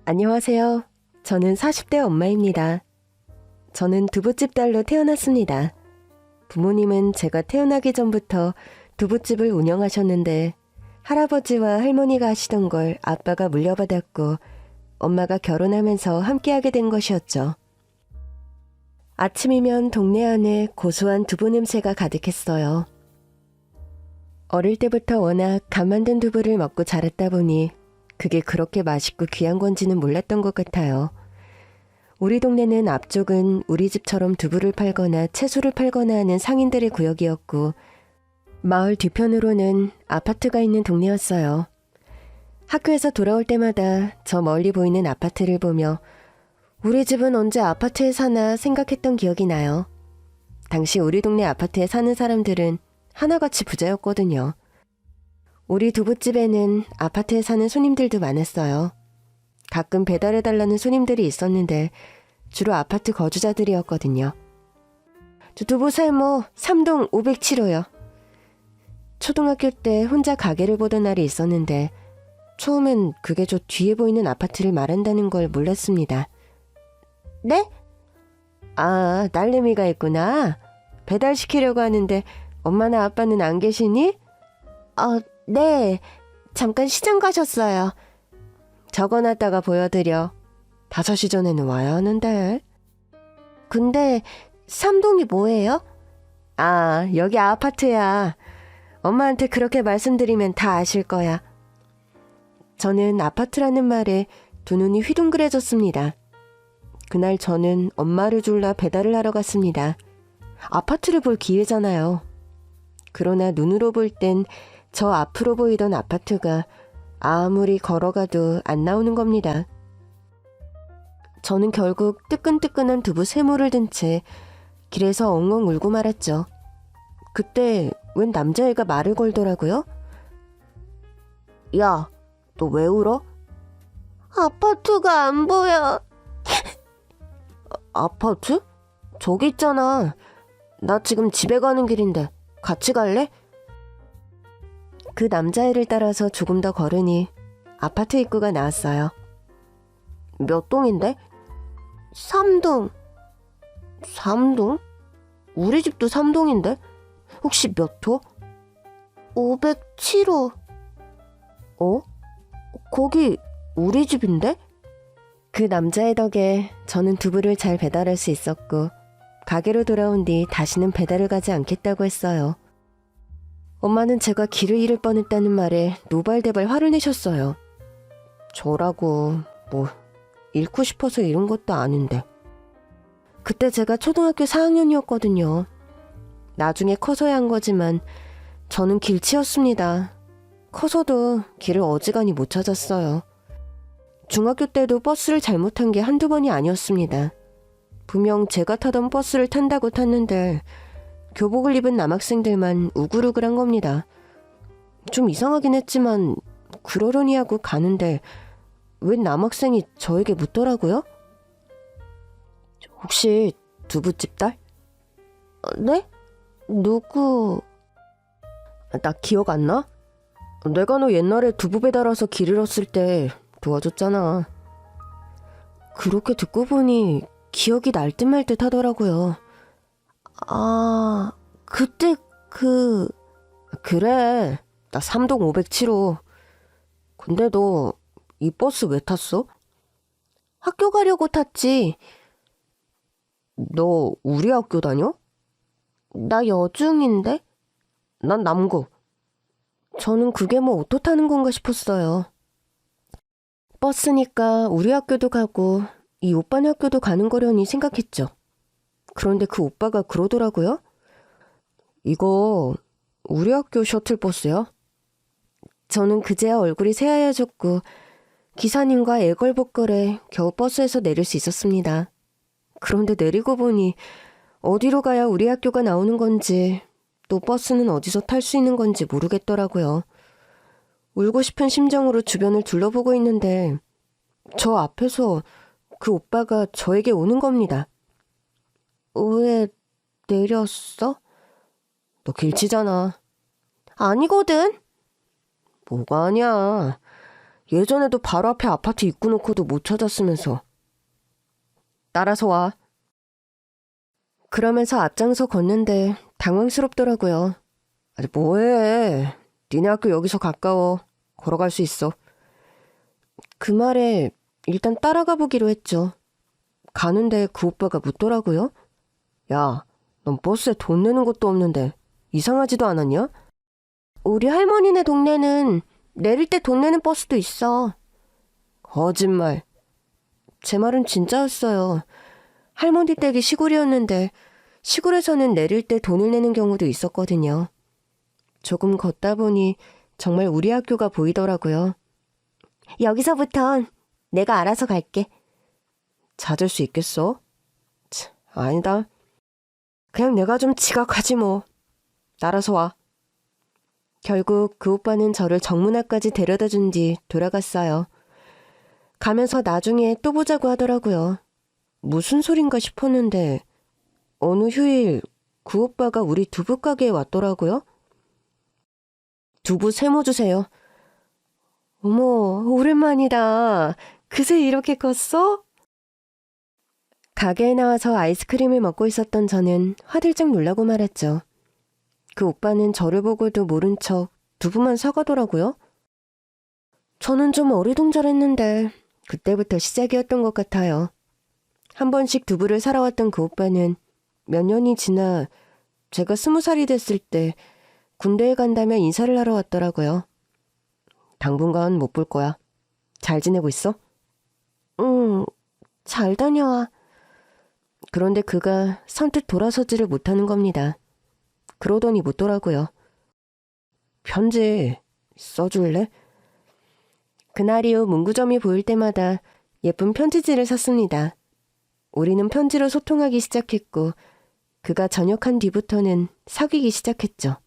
안녕하세요. 저는 40대 엄마입니다. 저는 두부집 딸로 태어났습니다. 부모님은 제가 태어나기 전부터 두부집을 운영하셨는데 할아버지와 할머니가 하시던 걸 아빠가 물려받았고 엄마가 결혼하면서 함께하게 된 것이었죠. 아침이면 동네 안에 고소한 두부 냄새가 가득했어요. 어릴 때부터 워낙 간 만든 두부를 먹고 자랐다 보니 그게 그렇게 맛있고 귀한 건지는 몰랐던 것 같아요. 우리 동네는 앞쪽은 우리 집처럼 두부를 팔거나 채소를 팔거나 하는 상인들의 구역이었고 마을 뒤편으로는 아파트가 있는 동네였어요. 학교에서 돌아올 때마다 저 멀리 보이는 아파트를 보며 우리 집은 언제 아파트에 사나 생각했던 기억이 나요. 당시 우리 동네 아파트에 사는 사람들은 하나같이 부자였거든요. 우리 두부집에는 아파트에 사는 손님들도 많았어요. 가끔 배달해달라는 손님들이 있었는데 주로 아파트 거주자들이었거든요. 두부 삶어 3동 507호요. 초등학교 때 혼자 가게를 보던 날이 있었는데 처음엔 그게 저 뒤에 보이는 아파트를 말한다는 걸 몰랐습니다. 네? 아, 딸내미가 있구나. 배달시키려고 하는데 엄마나 아빠는 안 계시니? 네. 잠깐 시장 가셨어요. 적어놨다가 보여드려. 5시 전에는 와야 하는데. 근데 3동이 뭐예요? 아, 여기 아파트야. 엄마한테 그렇게 말씀드리면 다 아실 거야. 저는 아파트라는 말에 두 눈이 휘둥그레졌습니다. 그날 저는 엄마를 졸라 배달을 하러 갔습니다. 아파트를 볼 기회잖아요. 그러나 눈으로 볼 땐 저 앞으로 보이던 아파트가 아무리 걸어가도 안 나오는 겁니다. 저는 결국 뜨끈뜨끈한 두부 세모를 든 채 길에서 엉엉 울고 말았죠. 그때 웬 남자애가 말을 걸더라고요. 야, 너 왜 울어? 아파트가 안 보여. 아파트? 저기 있잖아. 나 지금 집에 가는 길인데 같이 갈래? 그 남자애를 따라서 조금 더 걸으니 아파트 입구가 나왔어요. 몇 동인데? 3동. 3동? 우리 집도 3동인데? 혹시 몇 호? 507호. 어? 거기 우리 집인데? 그 남자의 덕에 저는 두부를 잘 배달할 수 있었고 가게로 돌아온 뒤 다시는 배달을 가지 않겠다고 했어요. 엄마는 제가 길을 잃을 뻔했다는 말에 노발대발 화를 내셨어요. 저라고 뭐 잃고 싶어서 잃은 것도 아닌데. 그때 제가 초등학교 4학년이었거든요. 나중에 커서야 한 거지만 저는 길치였습니다. 커서도 길을 어지간히 못 찾았어요. 중학교 때도 버스를 잘못한 게 한두 번이 아니었습니다. 분명 제가 타던 버스를 탄다고 탔는데 교복을 입은 남학생들만 우글우글한 겁니다. 좀 이상하긴 했지만 그러려니 하고 가는데 웬 남학생이 저에게 묻더라고요. 혹시 두부집 딸? 네? 누구? 나 기억 안 나? 내가 너 옛날에 두부 배달 와서 길 잃었을 때 도와줬잖아. 그렇게 듣고 보니 기억이 날 듯 말 듯 하더라고요. 아, 그때 그래. 나 3동 507호. 근데 너 이 버스 왜 탔어? 학교 가려고 탔지. 너 우리 학교 다녀? 나 여중인데? 난 남고. 저는 그게 뭐 오토 타는 건가 싶었어요. 버스니까 우리 학교도 가고 이 오빠네 학교도 가는 거려니 생각했죠. 그런데 그 오빠가 그러더라고요. 이거 우리 학교 셔틀버스야? 저는 그제야 얼굴이 새하얘졌고 기사님과 애걸복걸에 겨우 버스에서 내릴 수 있었습니다. 그런데 내리고 보니 어디로 가야 우리 학교가 나오는 건지 또 버스는 어디서 탈 수 있는 건지 모르겠더라고요. 울고 싶은 심정으로 주변을 둘러보고 있는데 저 앞에서 그 오빠가 저에게 오는 겁니다. 왜 내렸어? 너 길치잖아. 아니거든. 뭐가 아니야. 예전에도 바로 앞에 아파트 입구 놓고도 못 찾았으면서. 따라서 와. 그러면서 앞장서 걷는데 당황스럽더라고요. 아니 뭐해. 니네 학교 여기서 가까워. 걸어갈 수 있어. 그 말에 일단 따라가 보기로 했죠. 가는데 그 오빠가 묻더라고요. 야, 넌 버스에 돈 내는 것도 없는데 이상하지도 않았냐? 우리 할머니네 동네는 내릴 때 돈 내는 버스도 있어. 거짓말. 제 말은 진짜였어요. 할머니 댁이 시골이었는데 시골에서는 내릴 때 돈을 내는 경우도 있었거든요. 조금 걷다 보니 정말 우리 학교가 보이더라고요. 여기서부턴 내가 알아서 갈게. 찾을 수 있겠어? 아니다. 그냥 내가 좀 지각하지 뭐. 따라서 와. 결국 그 오빠는 저를 정문 앞까지 데려다 준 뒤 돌아갔어요. 가면서 나중에 또 보자고 하더라고요. 무슨 소린가 싶었는데 어느 휴일 그 오빠가 우리 두부 가게에 왔더라고요. 두부 세모 주세요. 어머, 오랜만이다. 그새 이렇게 컸어? 가게에 나와서 아이스크림을 먹고 있었던 저는 화들짝 놀라고 말았죠. 그 오빠는 저를 보고도 모른 척 두부만 사가더라고요. 저는 좀 어리둥절했는데 그때부터 시작이었던 것 같아요. 한 번씩 두부를 사러 왔던 그 오빠는 몇 년이 지나 제가 20살이 됐을 때 군대에 간다며 인사를 하러 왔더라고요. 당분간 못 볼 거야. 잘 지내고 있어? 응, 잘 다녀와. 그런데 그가 선뜻 돌아서지를 못하는 겁니다. 그러더니 묻더라고요. 편지 써줄래? 그날 이후 문구점이 보일 때마다 예쁜 편지지를 샀습니다. 우리는 편지로 소통하기 시작했고 그가 전역한 뒤부터는 사귀기 시작했죠.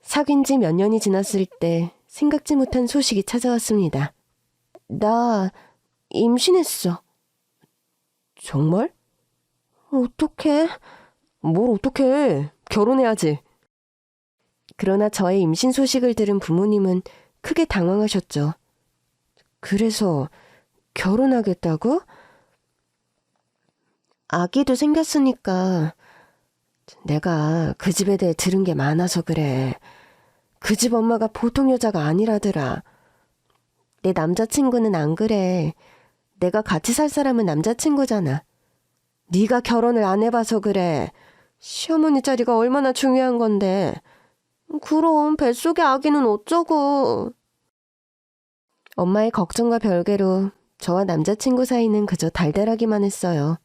사귄 지 몇 년이 지났을 때 생각지 못한 소식이 찾아왔습니다. 나 임신했어. 정말? 어떡해? 뭘 어떡해? 결혼해야지. 그러나 저의 임신 소식을 들은 부모님은 크게 당황하셨죠. 그래서 결혼하겠다고? 아기도 생겼으니까 내가 그 집에 대해 들은 게 많아서 그래. 그 집 엄마가 보통 여자가 아니라더라. 내 남자친구는 안 그래. 내가 같이 살 사람은 남자친구잖아. 네가 결혼을 안 해봐서 그래. 시어머니 자리가 얼마나 중요한 건데. 그럼 뱃속의 아기는 어쩌고. 엄마의 걱정과 별개로 저와 남자친구 사이는 그저 달달하기만 했어요.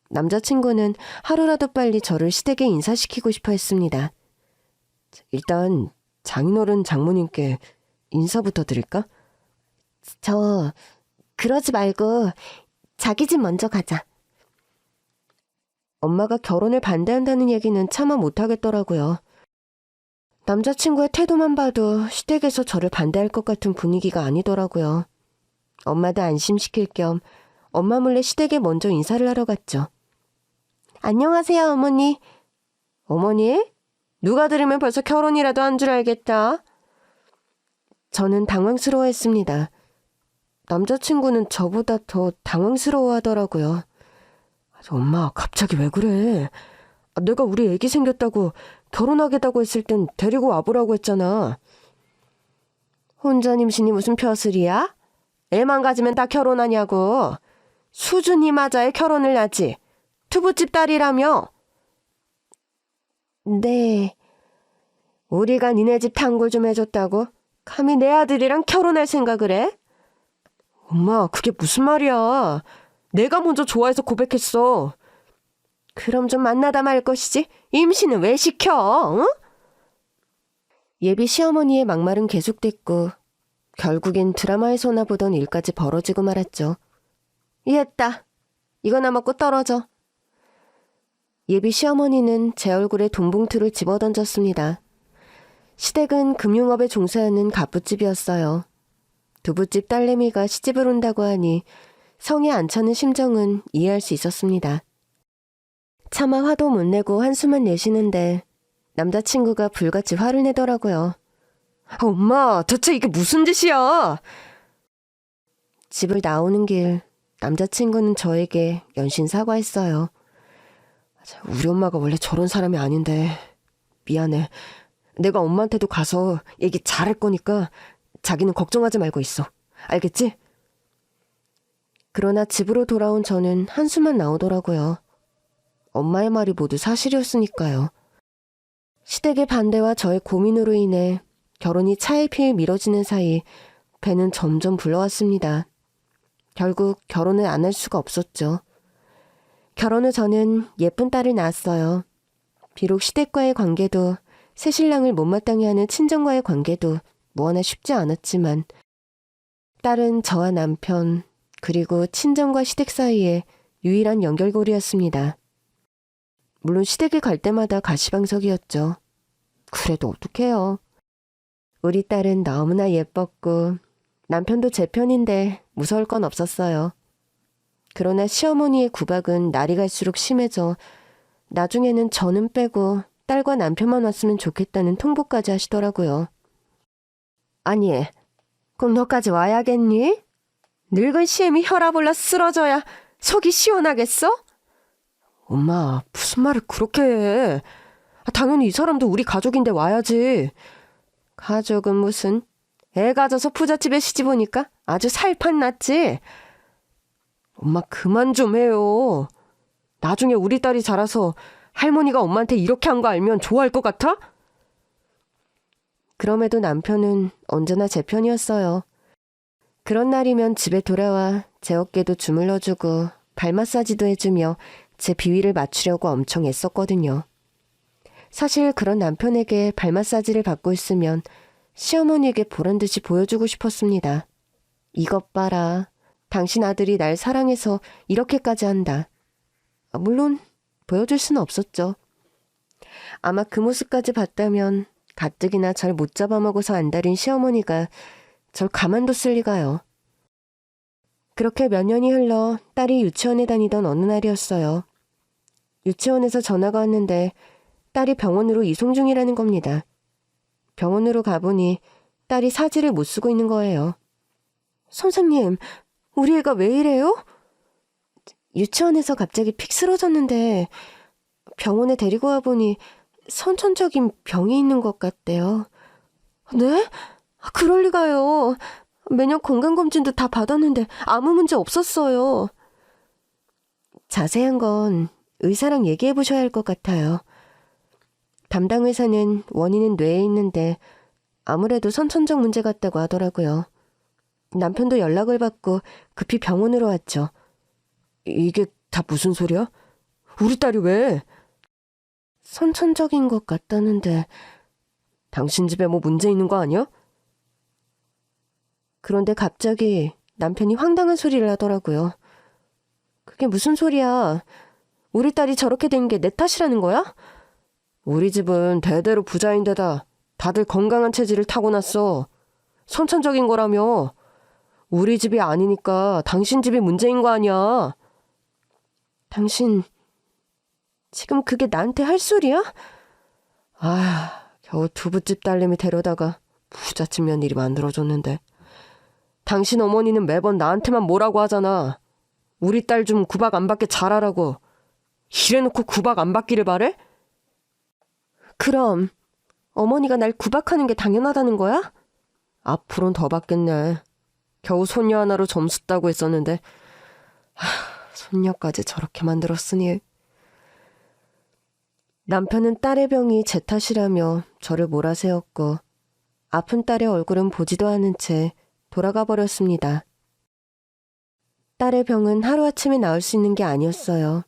남자친구는 하루라도 빨리 저를 시댁에 인사시키고 싶어 했습니다. 일단 장인어른 장모님께 인사부터 드릴까? 그러지 말고 자기 집 먼저 가자. 엄마가 결혼을 반대한다는 얘기는 차마 못하겠더라고요. 남자친구의 태도만 봐도 시댁에서 저를 반대할 것 같은 분위기가 아니더라고요. 엄마도 안심시킬 겸 엄마 몰래 시댁에 먼저 인사를 하러 갔죠. 안녕하세요, 어머니. 어머니? 누가 들으면 벌써 결혼이라도 한 줄 알겠다. 저는 당황스러워했습니다. 남자친구는 저보다 더 당황스러워하더라고요. 엄마, 갑자기 왜 그래? 내가 우리 애기 생겼다고 결혼하겠다고 했을 땐 데리고 와보라고 했잖아. 혼전 임신이 무슨 벼슬이야? 애만 가지면 다 결혼하냐고. 수준이 맞아야 결혼을 하지. 두부집 딸이라며. 네. 우리가 니네 집 단골 좀 해줬다고? 감히 내 아들이랑 결혼할 생각을 해? 엄마, 그게 무슨 말이야. 내가 먼저 좋아해서 고백했어. 그럼 좀 만나다 말 것이지. 임신은 왜 시켜? 응? 예비 시어머니의 막말은 계속됐고 결국엔 드라마에서나 보던 일까지 벌어지고 말았죠. 이해했다. 이거나 먹고 떨어져. 예비 시어머니는 제 얼굴에 돈봉투를 집어던졌습니다. 시댁은 금융업에 종사하는 갑부집이었어요. 두부집 딸내미가 시집을 온다고 하니 성에 안 차는 심정은 이해할 수 있었습니다. 차마 화도 못 내고 한숨만 내쉬는데 남자친구가 불같이 화를 내더라고요. 엄마, 대체 이게 무슨 짓이야? 집을 나오는 길 남자친구는 저에게 연신 사과했어요. 우리 엄마가 원래 저런 사람이 아닌데 미안해. 내가 엄마한테도 가서 얘기 잘할 거니까 자기는 걱정하지 말고 있어. 알겠지? 그러나 집으로 돌아온 저는 한숨만 나오더라고요. 엄마의 말이 모두 사실이었으니까요. 시댁의 반대와 저의 고민으로 인해 결혼이 차일피일 미뤄지는 사이 배는 점점 불러왔습니다. 결국 결혼을 안 할 수가 없었죠. 결혼 후 저는 예쁜 딸을 낳았어요. 비록 시댁과의 관계도 새신랑을 못마땅해 하는 친정과의 관계도 무언나 쉽지 않았지만 딸은 저와 남편 그리고 친정과 시댁 사이에 유일한 연결고리였습니다. 물론 시댁에 갈 때마다 가시방석이었죠. 그래도 어떡해요. 우리 딸은 너무나 예뻤고 남편도 제 편인데 무서울 건 없었어요. 그러나 시어머니의 구박은 날이 갈수록 심해져 나중에는 저는 빼고 딸과 남편만 왔으면 좋겠다는 통보까지 하시더라고요. 아니, 꼭 너까지 와야겠니? 늙은 시엠이 혈압 올라 쓰러져야 속이 시원하겠어? 엄마, 무슨 말을 그렇게 해. 당연히 이 사람도 우리 가족인데 와야지. 가족은 무슨? 애 가져서 부잣집에 시집 오니까 아주 살판 났지? 엄마 그만 좀 해요. 나중에 우리 딸이 자라서 할머니가 엄마한테 이렇게 한 거 알면 좋아할 것 같아? 그럼에도 남편은 언제나 제 편이었어요. 그런 날이면 집에 돌아와 제 어깨도 주물러주고 발 마사지도 해주며 제 비위를 맞추려고 엄청 애썼거든요. 사실 그런 남편에게 발 마사지를 받고 있으면 시어머니에게 보란듯이 보여주고 싶었습니다. 이것 봐라. 당신 아들이 날 사랑해서 이렇게까지 한다. 물론 보여줄 수는 없었죠. 아마 그 모습까지 봤다면 가뜩이나 절 못 잡아먹어서 안달인 시어머니가 절 가만뒀을 리가요. 그렇게 몇 년이 흘러 딸이 유치원에 다니던 어느 날이었어요. 유치원에서 전화가 왔는데 딸이 병원으로 이송 중이라는 겁니다. 병원으로 가보니 딸이 사지를 못 쓰고 있는 거예요. 선생님, 우리 애가 왜 이래요? 유치원에서 갑자기 픽 쓰러졌는데 병원에 데리고 와보니 선천적인 병이 있는 것 같대요. 네? 그럴 리가요. 매년 건강검진도 다 받았는데 아무 문제 없었어요. 자세한 건 의사랑 얘기해 보셔야 할 것 같아요. 담당 의사는 원인은 뇌에 있는데 아무래도 선천적 문제 같다고 하더라고요. 남편도 연락을 받고 급히 병원으로 왔죠. 이게 다 무슨 소리야? 우리 딸이 왜? 선천적인 것 같다는데 당신 집에 뭐 문제 있는 거 아니야? 그런데 갑자기 남편이 황당한 소리를 하더라고요. 그게 무슨 소리야? 우리 딸이 저렇게 된 게 내 탓이라는 거야? 우리 집은 대대로 부자인데다 다들 건강한 체질을 타고났어. 선천적인 거라며. 우리 집이 아니니까 당신 집이 문제인 거 아니야. 당신 지금 그게 나한테 할 소리야? 겨우 두부집 딸내미 데려다가 부잣집 며느리 만들어줬는데. 당신 어머니는 매번 나한테만 뭐라고 하잖아. 우리 딸 좀 구박 안 받게 잘하라고. 이래놓고 구박 안 받기를 바래? 그럼 어머니가 날 구박하는 게 당연하다는 거야? 앞으로는 더 받겠네. 겨우 손녀 하나로 점수 따고 했었는데 손녀까지 저렇게 만들었으니. 남편은 딸의 병이 제 탓이라며 저를 몰아세웠고 아픈 딸의 얼굴은 보지도 않은 채 돌아가 버렸습니다. 딸의 병은 하루아침에 나을 수 있는 게 아니었어요.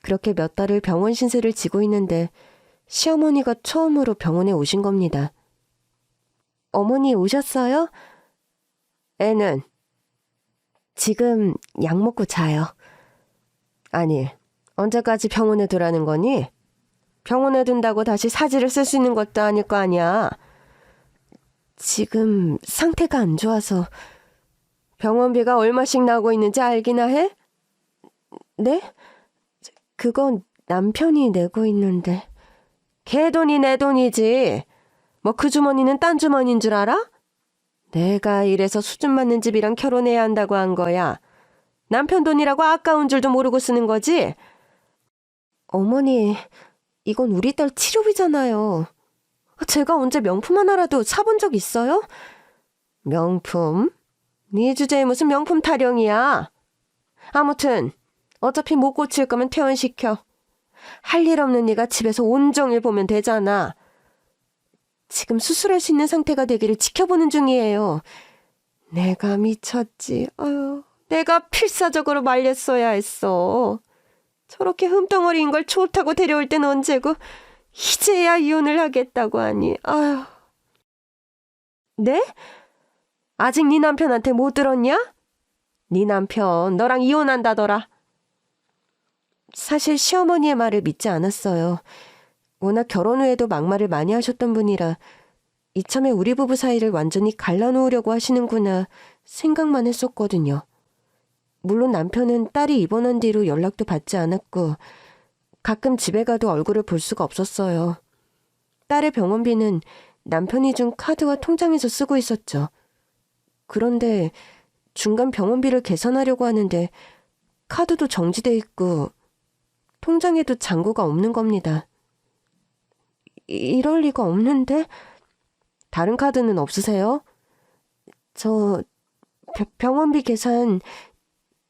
그렇게 몇 달을 병원 신세를 지고 있는데 시어머니가 처음으로 병원에 오신 겁니다. 어머니 오셨어요? 애는? 지금 약 먹고 자요. 아니, 언제까지 병원에 두라는 거니? 병원에 둔다고 다시 사지를 쓸 수 있는 것도 아닐 거 아니야. 지금 상태가 안 좋아서. 병원비가 얼마씩 나오고 있는지 알기나 해? 네? 그건 남편이 내고 있는데. 걔 돈이 내 돈이지. 뭐 그 주머니는 딴 주머니인 줄 알아? 내가 이래서 수준 맞는 집이랑 결혼해야 한다고 한 거야. 남편 돈이라고 아까운 줄도 모르고 쓰는 거지? 어머니, 이건 우리 딸 치료비잖아요. 제가 언제 명품 하나라도 사본 적 있어요? 명품? 네 주제에 무슨 명품 타령이야. 아무튼 어차피 못 고칠 거면 퇴원시켜. 할 일 없는 네가 집에서 온종일 보면 되잖아. 지금 수술할 수 있는 상태가 되기를 지켜보는 중이에요. 내가 미쳤지. 아유, 내가 필사적으로 말렸어야 했어. 저렇게 흠덩어리인 걸 좋다고 데려올 땐 언제고 이제야 이혼을 하겠다고 하니. 아유. 네? 아직 네 남편한테 못 들었냐? 네 남편 너랑 이혼한다더라. 사실 시어머니의 말을 믿지 않았어요. 워낙 결혼 후에도 막말을 많이 하셨던 분이라 이참에 우리 부부 사이를 완전히 갈라놓으려고 하시는구나 생각만 했었거든요. 물론 남편은 딸이 입원한 뒤로 연락도 받지 않았고 가끔 집에 가도 얼굴을 볼 수가 없었어요. 딸의 병원비는 남편이 준 카드와 통장에서 쓰고 있었죠. 그런데 중간 병원비를 계산하려고 하는데 카드도 정지돼 있고 통장에도 잔고가 없는 겁니다. 이럴 리가 없는데? 다른 카드는 없으세요? 저 병원비 계산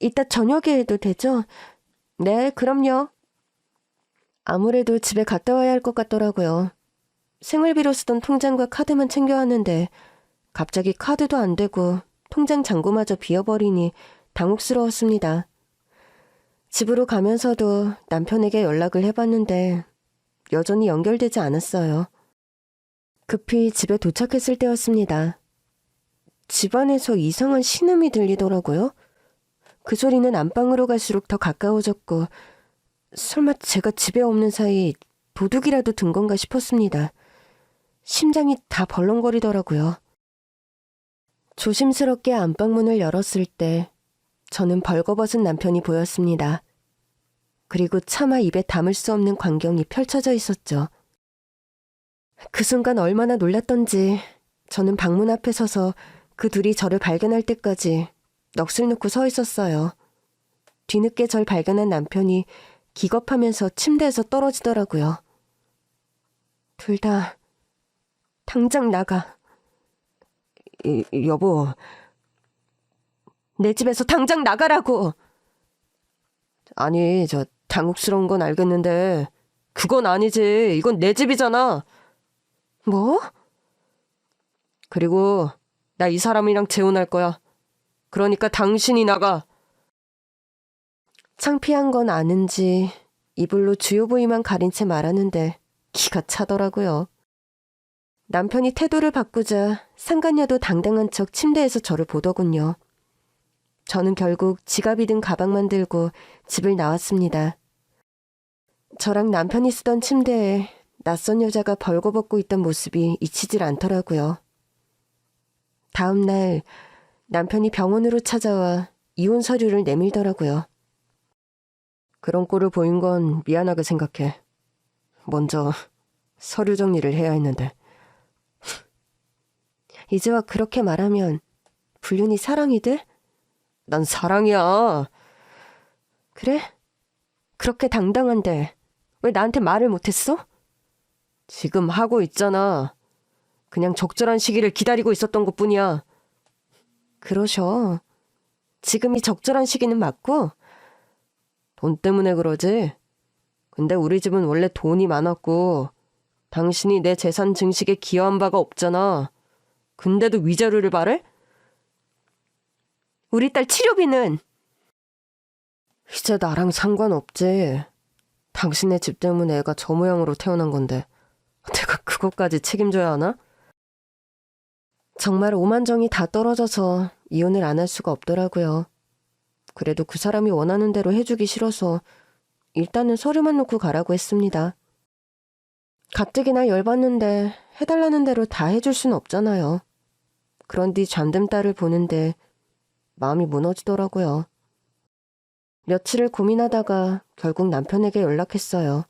이따 저녁에 해도 되죠? 네, 그럼요. 아무래도 집에 갔다 와야 할 것 같더라고요. 생활비로 쓰던 통장과 카드만 챙겨왔는데 갑자기 카드도 안 되고 통장 잔고마저 비어버리니 당혹스러웠습니다. 집으로 가면서도 남편에게 연락을 해봤는데 여전히 연결되지 않았어요. 급히 집에 도착했을 때였습니다. 집안에서 이상한 신음이 들리더라고요. 그 소리는 안방으로 갈수록 더 가까워졌고 설마 제가 집에 없는 사이 도둑이라도 든 건가 싶었습니다. 심장이 다 벌렁거리더라고요. 조심스럽게 안방문을 열었을 때 저는 벌거벗은 남편이 보였습니다. 그리고 차마 입에 담을 수 없는 광경이 펼쳐져 있었죠. 그 순간 얼마나 놀랐던지 저는 방문 앞에 서서 그 둘이 저를 발견할 때까지 넋을 놓고 서 있었어요. 뒤늦게 절 발견한 남편이 기겁하면서 침대에서 떨어지더라고요. 둘 다 당장 나가. 여보, 내 집에서 당장 나가라고. 아니, 당혹스러운 건 알겠는데 그건 아니지. 이건 내 집이잖아. 뭐? 그리고 나 이 사람이랑 재혼할 거야. 그러니까 당신이 나가. 창피한 건 아는지 이불로 주요 부위만 가린 채 말하는데 기가 차더라고요. 남편이 태도를 바꾸자 상간녀도 당당한 척 침대에서 저를 보더군요. 저는 결국 지갑이든 가방만 들고 집을 나왔습니다. 저랑 남편이 쓰던 침대에 낯선 여자가 벌거벗고 있던 모습이 잊히질 않더라고요. 다음 날 남편이 병원으로 찾아와 이혼 서류를 내밀더라고요. 그런 꼴을 보인 건 미안하게 생각해. 먼저 서류 정리를 해야 했는데. 이제 와 그렇게 말하면 불륜이 사랑이 돼? 난 사랑이야. 그래? 그렇게 당당한데 왜 나한테 말을 못했어? 지금 하고 있잖아. 그냥 적절한 시기를 기다리고 있었던 것뿐이야. 그러셔. 지금이 적절한 시기는 맞고. 돈 때문에 그러지. 근데 우리 집은 원래 돈이 많았고 당신이 내 재산 증식에 기여한 바가 없잖아. 근데도 위자료를 바래? 우리 딸 치료비는? 이제 나랑 상관없지. 당신네 집 때문에 애가 저 모양으로 태어난 건데 내가 그것까지 책임져야 하나? 정말 오만정이 다 떨어져서 이혼을 안 할 수가 없더라고요. 그래도 그 사람이 원하는 대로 해주기 싫어서 일단은 서류만 놓고 가라고 했습니다. 가뜩이나 열받는데 해달라는 대로 다 해줄 순 없잖아요. 그런 뒤 잠든 딸을 보는데 마음이 무너지더라고요. 며칠을 고민하다가 결국 남편에게 연락했어요.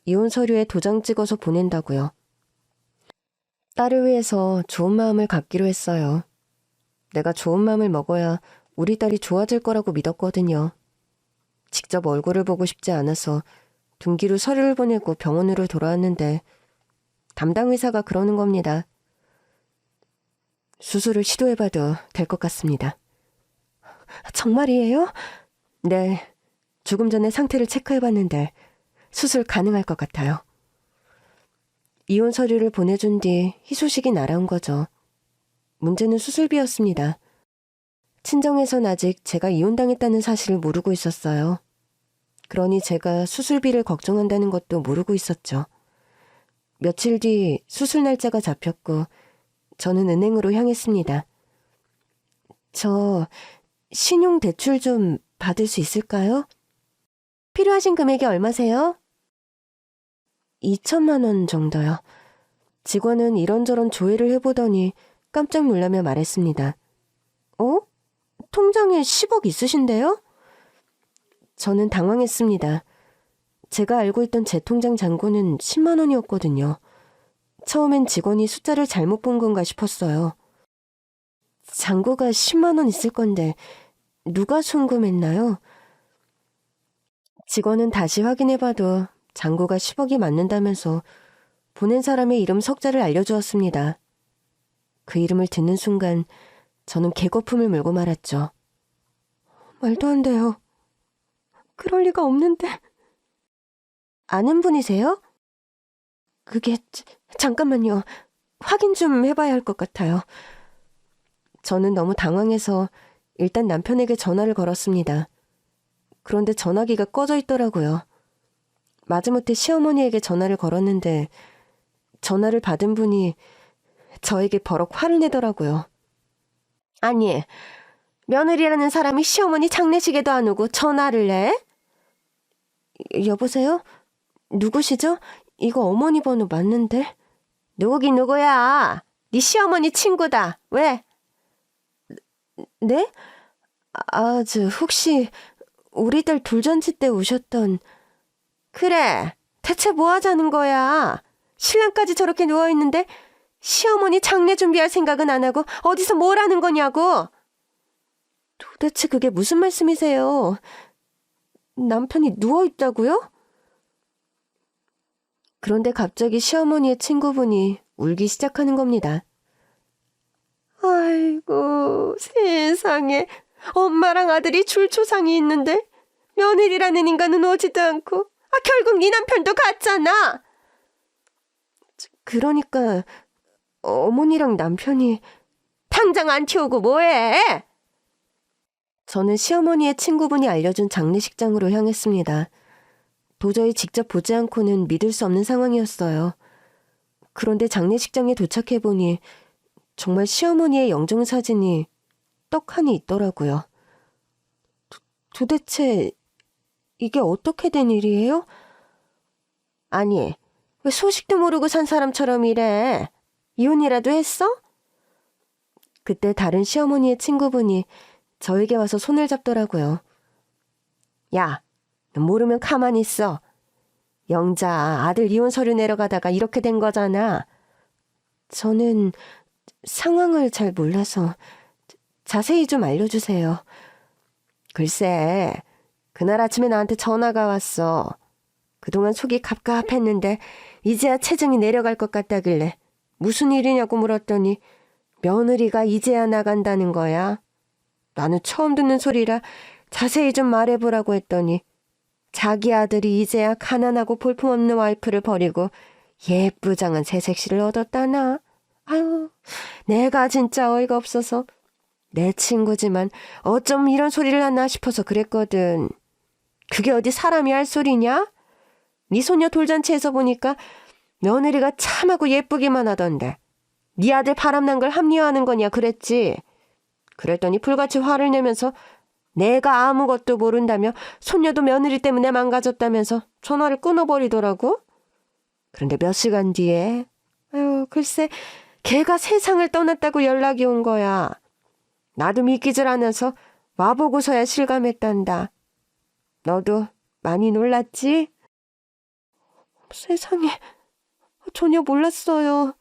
이혼 서류에 도장 찍어서 보낸다고요. 딸을 위해서 좋은 마음을 갖기로 했어요. 내가 좋은 마음을 먹어야 우리 딸이 좋아질 거라고 믿었거든요. 직접 얼굴을 보고 싶지 않아서 둔기로 서류를 보내고 병원으로 돌아왔는데 담당 의사가 그러는 겁니다. 수술을 시도해봐도 될 것 같습니다. 정말이에요? 네, 조금 전에 상태를 체크해봤는데 수술 가능할 것 같아요. 이혼 서류를 보내준 뒤 희소식이 날아온 거죠. 문제는 수술비였습니다. 친정에선 아직 제가 이혼당했다는 사실을 모르고 있었어요. 그러니 제가 수술비를 걱정한다는 것도 모르고 있었죠. 며칠 뒤 수술 날짜가 잡혔고 저는 은행으로 향했습니다. 저 신용 대출 좀 받을 수 있을까요? 필요하신 금액이 얼마세요? 2천만 원 정도요. 직원은 이런저런 조회를 해보더니 깜짝 놀라며 말했습니다. 어? 통장에 10억 있으신데요? 저는 당황했습니다. 제가 알고 있던 제 통장 잔고는 10만 원이었거든요. 처음엔 직원이 숫자를 잘못 본 건가 싶었어요. 잔고가 10만 원 있을 건데 누가 송금했나요? 직원은 다시 확인해봐도 잔고가 10억이 맞는다면서 보낸 사람의 이름 석자를 알려주었습니다. 그 이름을 듣는 순간 저는 개거품을 물고 말았죠. 말도 안 돼요. 그럴 리가 없는데. 아는 분이세요? 그게 잠깐만요. 확인 좀 해봐야 할 것 같아요. 저는 너무 당황해서 일단 남편에게 전화를 걸었습니다. 그런데 전화기가 꺼져 있더라고요. 마지못해 시어머니에게 전화를 걸었는데 전화를 받은 분이 저에게 버럭 화를 내더라고요. 아니, 며느리라는 사람이 시어머니 장례식에도 안 오고 전화를 내? 여보세요? 누구시죠? 이거 어머니 번호 맞는데? 누구긴 누구야? 네 시어머니 친구다. 왜? 네? 혹시 우리 딸 돌잔치 때 오셨던... 그래, 대체 뭐 하자는 거야? 신랑까지 저렇게 누워있는데 시어머니 장례 준비할 생각은 안 하고 어디서 뭘 하는 거냐고? 도대체 그게 무슨 말씀이세요? 남편이 누워있다고요? 그런데 갑자기 시어머니의 친구분이 울기 시작하는 겁니다. 아이고, 세상에. 엄마랑 아들이 줄초상이 있는데 며느리라는 인간은 오지도 않고 결국 네 남편도 갔잖아. 그러니까 어머니랑 남편이... 당장 안 튀우고 뭐해? 저는 시어머니의 친구분이 알려준 장례식장으로 향했습니다. 도저히 직접 보지 않고는 믿을 수 없는 상황이었어요. 그런데 장례식장에 도착해보니 정말 시어머니의 영정사진이 떡하니 있더라고요. 도대체 이게 어떻게 된 일이에요? 아니, 왜 소식도 모르고 산 사람처럼 이래? 이혼이라도 했어? 그때 다른 시어머니의 친구분이 저에게 와서 손을 잡더라고요. 야, 너 모르면 가만히 있어. 영자, 아들 이혼 서류 내려가다가 이렇게 된 거잖아. 저는 상황을 잘 몰라서 자세히 좀 알려주세요. 글쎄, 그날 아침에 나한테 전화가 왔어. 그동안 속이 갑갑했는데 이제야 체증이 내려갈 것 같다길래 무슨 일이냐고 물었더니 며느리가 이제야 나간다는 거야. 나는 처음 듣는 소리라 자세히 좀 말해보라고 했더니 자기 아들이 이제야 가난하고 볼품없는 와이프를 버리고 예쁘장한 새색시를 얻었다나. 아유, 내가 진짜 어이가 없어서 내 친구지만 어쩜 이런 소리를 하나 싶어서 그랬거든. 그게 어디 사람이 할 소리냐? 네 소녀 돌잔치에서 보니까 며느리가 참하고 예쁘기만 하던데 네 아들 바람난 걸 합리화하는 거냐 그랬지. 그랬더니 불같이 화를 내면서 내가 아무것도 모른다며 손녀도 며느리 때문에 망가졌다면서 전화를 끊어버리더라고. 그런데 몇 시간 뒤에 글쎄 걔가 세상을 떠났다고 연락이 온 거야. 나도 믿기질 않아서 와보고서야 실감했단다. 너도 많이 놀랐지? 세상에, 전혀 몰랐어요.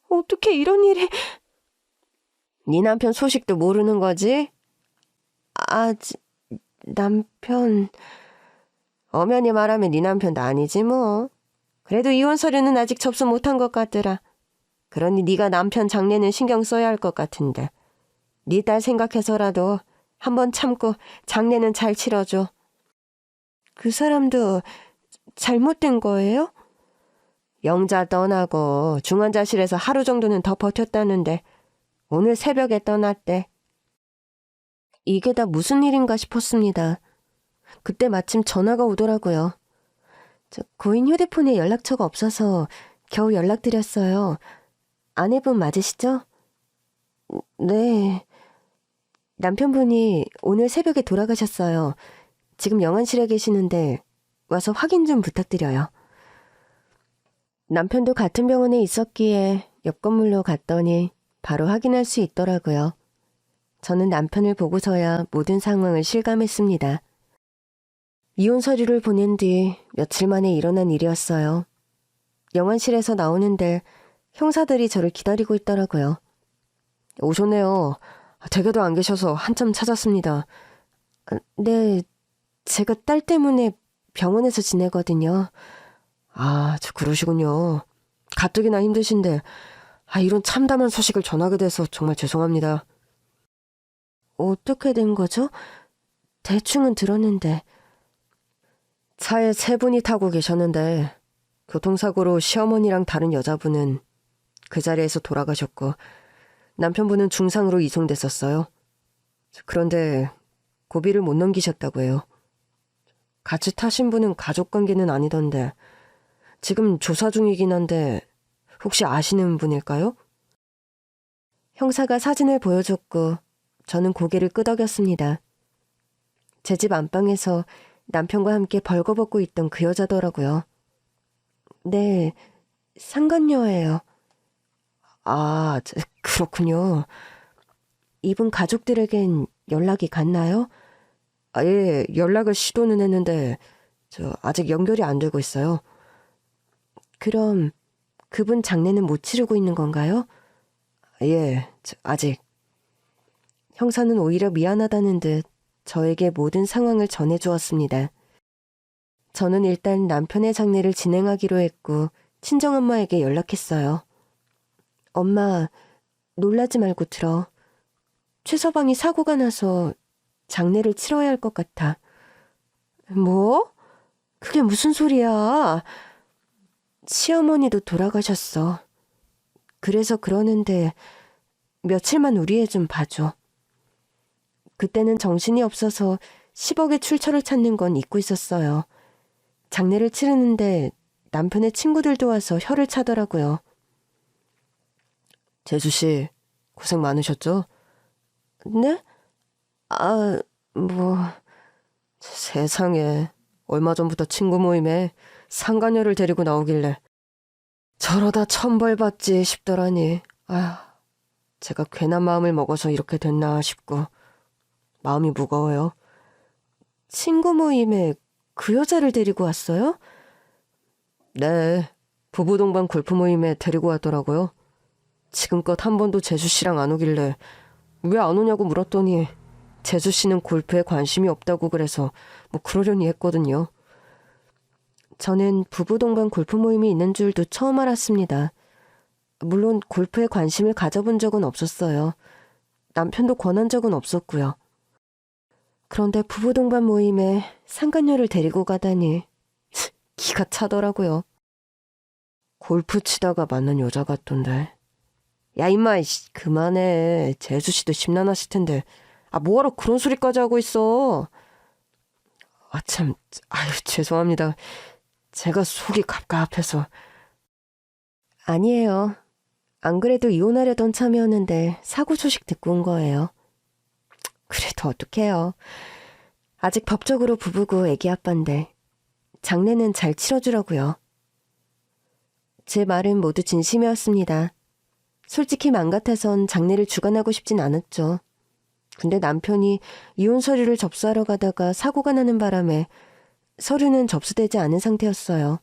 어떻게 이런 일이... 네 남편 소식도 모르는 거지? 남편... 엄연히 말하면 네 남편도 아니지 뭐. 그래도 이혼 서류는 아직 접수 못한 것 같더라. 그러니 네가 남편 장례는 신경 써야 할 것 같은데. 네 딸 생각해서라도 한번 참고 장례는 잘 치러줘. 그 사람도 잘못된 거예요? 영자 떠나고 중환자실에서 하루 정도는 더 버텼다는데 오늘 새벽에 떠났대. 이게 다 무슨 일인가 싶었습니다. 그때 마침 전화가 오더라고요. 고인 휴대폰에 연락처가 없어서 겨우 연락드렸어요. 아내분 맞으시죠? 네. 남편분이 오늘 새벽에 돌아가셨어요. 지금 영안실에 계시는데 와서 확인 좀 부탁드려요. 남편도 같은 병원에 있었기에 옆 건물로 갔더니 바로 확인할 수 있더라고요. 저는 남편을 보고서야 모든 상황을 실감했습니다. 이혼 서류를 보낸 뒤 며칠 만에 일어난 일이었어요. 영안실에서 나오는데 형사들이 저를 기다리고 있더라고요. 오셨네요. 댁에도 안 계셔서 한참 찾았습니다. 네, 제가 딸 때문에 병원에서 지내거든요. 그러시군요. 가뜩이나 힘드신데 이런 참담한 소식을 전하게 돼서 정말 죄송합니다. 어떻게 된 거죠? 대충은 들었는데. 차에 3분이 타고 계셨는데 교통사고로 시어머니랑 다른 여자분은 그 자리에서 돌아가셨고 남편분은 중상으로 이송됐었어요. 그런데 고비를 못 넘기셨다고 해요. 같이 타신 분은 가족관계는 아니던데 지금 조사 중이긴 한데 혹시 아시는 분일까요? 형사가 사진을 보여줬고 저는 고개를 끄덕였습니다. 제 집 안방에서 남편과 함께 벌거벗고 있던 그 여자더라고요. 네, 상간녀예요. 그렇군요. 이분 가족들에겐 연락이 갔나요? 예, 연락을 시도는 했는데 아직 연결이 안 되고 있어요. 그럼 그분 장례는 못 치르고 있는 건가요? 예, 아직. 형사는 오히려 미안하다는 듯 저에게 모든 상황을 전해주었습니다. 저는 일단 남편의 장례를 진행하기로 했고 친정엄마에게 연락했어요. 엄마, 놀라지 말고 들어. 최서방이 사고가 나서 장례를 치러야 할 것 같아. 뭐? 그게 무슨 소리야? 시어머니도 돌아가셨어. 그래서 그러는데 며칠만 우리 애 좀 봐줘. 그때는 정신이 없어서 10억의 출처를 찾는 건 잊고 있었어요. 장례를 치르는데 남편의 친구들도 와서 혀를 차더라고요. 재수씨, 고생 많으셨죠? 네? 세상에, 얼마 전부터 친구 모임에 상간녀를 데리고 나오길래 저러다 천벌받지 싶더라니. 제가 괜한 마음을 먹어서 이렇게 됐나 싶고 마음이 무거워요. 친구 모임에 그 여자를 데리고 왔어요? 네, 부부 동반 골프 모임에 데리고 왔더라고요. 지금껏 한 번도 재수씨랑 안 오길래 왜 안 오냐고 물었더니 재수씨는 골프에 관심이 없다고 그래서 그러려니 했거든요. 저는 부부 동반 골프 모임이 있는 줄도 처음 알았습니다. 물론 골프에 관심을 가져본 적은 없었어요. 남편도 권한 적은 없었고요. 그런데 부부 동반 모임에 상간녀를 데리고 가다니 기가 차더라고요. 골프 치다가 만난 여자 같던데. 야 임마, 그만해. 재수씨도 심란하실 텐데 뭐하러 그런 소리까지 하고 있어. 죄송합니다. 제가 속이 갑갑해서. 아니에요. 안 그래도 이혼하려던 참이었는데 사고 소식 듣고 온 거예요. 그래도 어떡해요. 아직 법적으로 부부고 애기 아빠인데 장례는 잘 치러주라고요. 제 말은 모두 진심이었습니다. 솔직히 맘 같아선 장례를 주관하고 싶진 않았죠. 근데 남편이 이혼 서류를 접수하러 가다가 사고가 나는 바람에 서류는 접수되지 않은 상태였어요.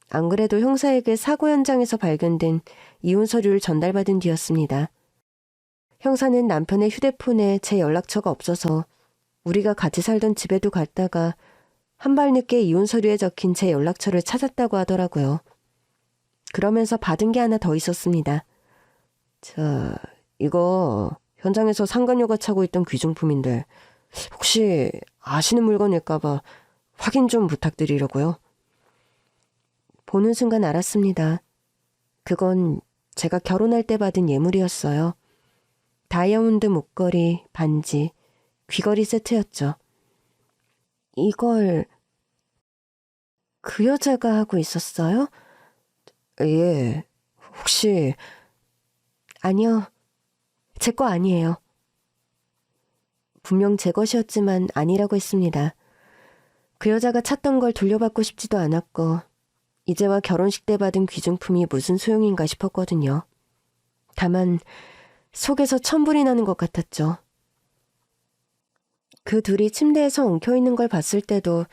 안 그래도 형사에게 사고 현장에서 발견된 이혼 서류를 전달받은 뒤였습니다. 형사는 남편의 휴대폰에 제 연락처가 없어서 우리가 같이 살던 집에도 갔다가 한 발 늦게 이혼 서류에 적힌 제 연락처를 찾았다고 하더라고요. 그러면서 받은 게 하나 더 있었습니다. 자, 이거 현장에서 상간녀가 차고 있던 귀중품인데 혹시 아시는 물건일까봐 확인 좀 부탁드리려고요. 보는 순간 알았습니다. 그건 제가 결혼할 때 받은 예물이었어요. 다이아몬드 목걸이, 반지, 귀걸이 세트였죠. 이걸 그 여자가 하고 있었어요? 예, 혹시... 아니요, 제 거 아니에요. 분명 제 것이었지만 아니라고 했습니다. 그 여자가 찾던 걸 돌려받고 싶지도 않았고 이제와 결혼식 때 받은 귀중품이 무슨 소용인가 싶었거든요. 다만 속에서 천불이 나는 것 같았죠. 그 둘이 침대에서 엉켜있는 걸 봤을 때도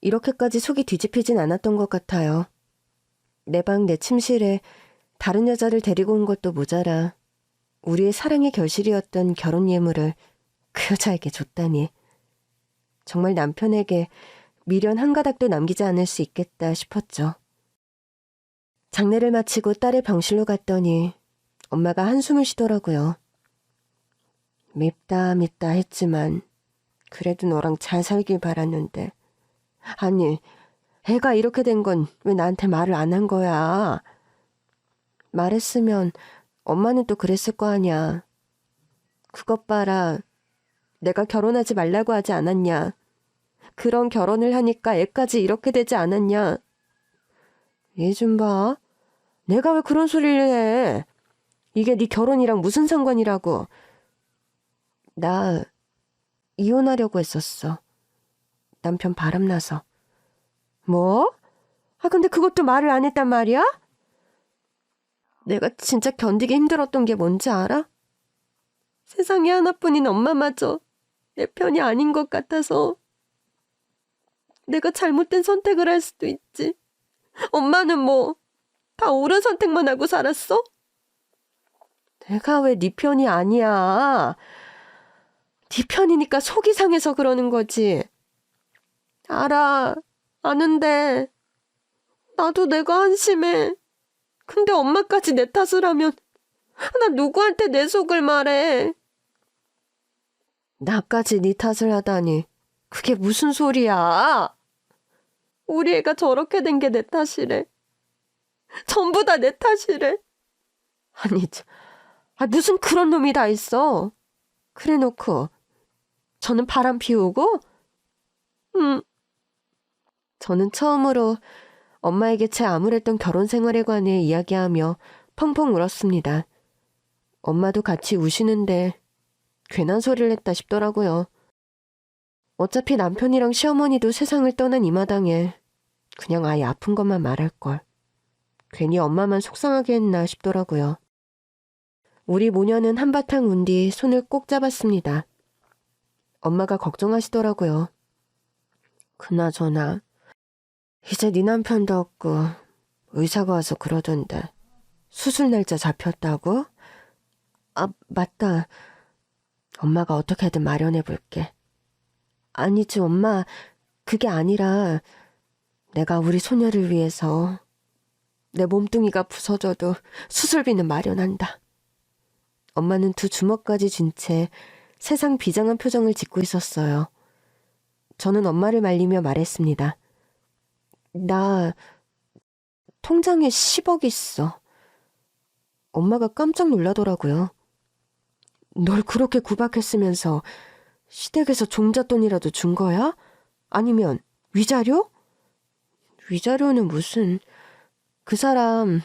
이렇게까지 속이 뒤집히진 않았던 것 같아요. 내 방 내 침실에 다른 여자를 데리고 온 것도 모자라 우리의 사랑의 결실이었던 결혼 예물을 그 여자에게 줬다니. 정말 남편에게 미련 한 가닥도 남기지 않을 수 있겠다 싶었죠. 장례를 마치고 딸의 병실로 갔더니 엄마가 한숨을 쉬더라고요. 밉다 했지만 그래도 너랑 잘 살길 바랐는데. 아니, 애가 이렇게 된 건 왜 나한테 말을 안 한 거야? 말했으면 엄마는 또 그랬을 거 아냐. 그것 봐라. 내가 결혼하지 말라고 하지 않았냐. 그런 결혼을 하니까 애까지 이렇게 되지 않았냐. 얘 좀 봐. 내가 왜 그런 소리를 해. 이게 네 결혼이랑 무슨 상관이라고. 나 이혼하려고 했었어. 남편 바람나서. 뭐? 근데 그것도 말을 안 했단 말이야? 내가 진짜 견디기 힘들었던 게 뭔지 알아? 세상에 하나뿐인 엄마마저 내 편이 아닌 것 같아서. 내가 잘못된 선택을 할 수도 있지. 엄마는 뭐 다 옳은 선택만 하고 살았어? 내가 왜 네 편이 아니야. 네 편이니까 속이 상해서 그러는 거지. 알아. 아는데 나도 내가 한심해. 근데 엄마까지 내 탓을 하면 나 누구한테 내 속을 말해. 나까지 네 탓을 하다니 그게 무슨 소리야. 우리 애가 저렇게 된 게 내 탓이래. 전부 다 내 탓이래. 아니, 무슨 그런 놈이 다 있어. 그래 놓고 저는 바람 피우고? 저는 처음으로 엄마에게 제 암울했던 결혼 생활에 관해 이야기하며 펑펑 울었습니다. 엄마도 같이 우시는데 괜한 소리를 했다 싶더라고요. 어차피 남편이랑 시어머니도 세상을 떠난 이 마당에 그냥 아예 아픈 것만 말할걸. 괜히 엄마만 속상하게 했나 싶더라고요. 우리 모녀는 한바탕 운 뒤 손을 꼭 잡았습니다. 엄마가 걱정하시더라고요. 그나저나 이제 네 남편도 없고 의사가 와서 그러던데 수술 날짜 잡혔다고? 맞다. 엄마가 어떻게든 마련해볼게. 아니지 엄마, 그게 아니라 내가 우리 소녀를 위해서 내 몸뚱이가 부서져도 수술비는 마련한다. 엄마는 두 주먹까지 쥔 채 세상 비장한 표정을 짓고 있었어요. 저는 엄마를 말리며 말했습니다. 나 통장에 10억 있어. 엄마가 깜짝 놀라더라고요. 널 그렇게 구박했으면서 시댁에서 종잣돈이라도 준 거야? 아니면 위자료? 위자료는 무슨... 그 사람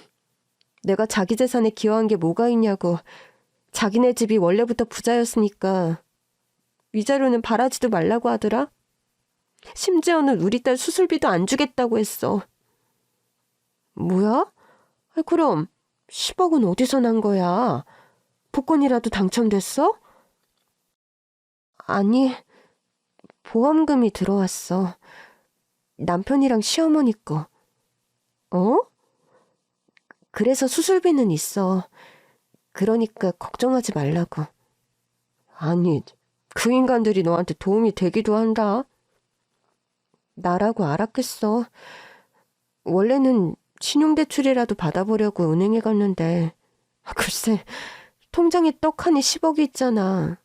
내가 자기 재산에 기여한 게 뭐가 있냐고. 자기네 집이 원래부터 부자였으니까 위자료는 바라지도 말라고 하더라. 심지어는 우리 딸 수술비도 안 주겠다고 했어. 뭐야? 그럼 10억은 어디서 난 거야? 복권이라도 당첨됐어? 아니, 보험금이 들어왔어. 남편이랑 시어머니 거. 어? 그래서 수술비는 있어. 그러니까 걱정하지 말라고. 아니, 그 인간들이 너한테 도움이 되기도 한다. 나라고 알았겠어. 원래는 신용대출이라도 받아보려고 은행에 갔는데 글쎄 통장에 떡하니 10억이 있잖아.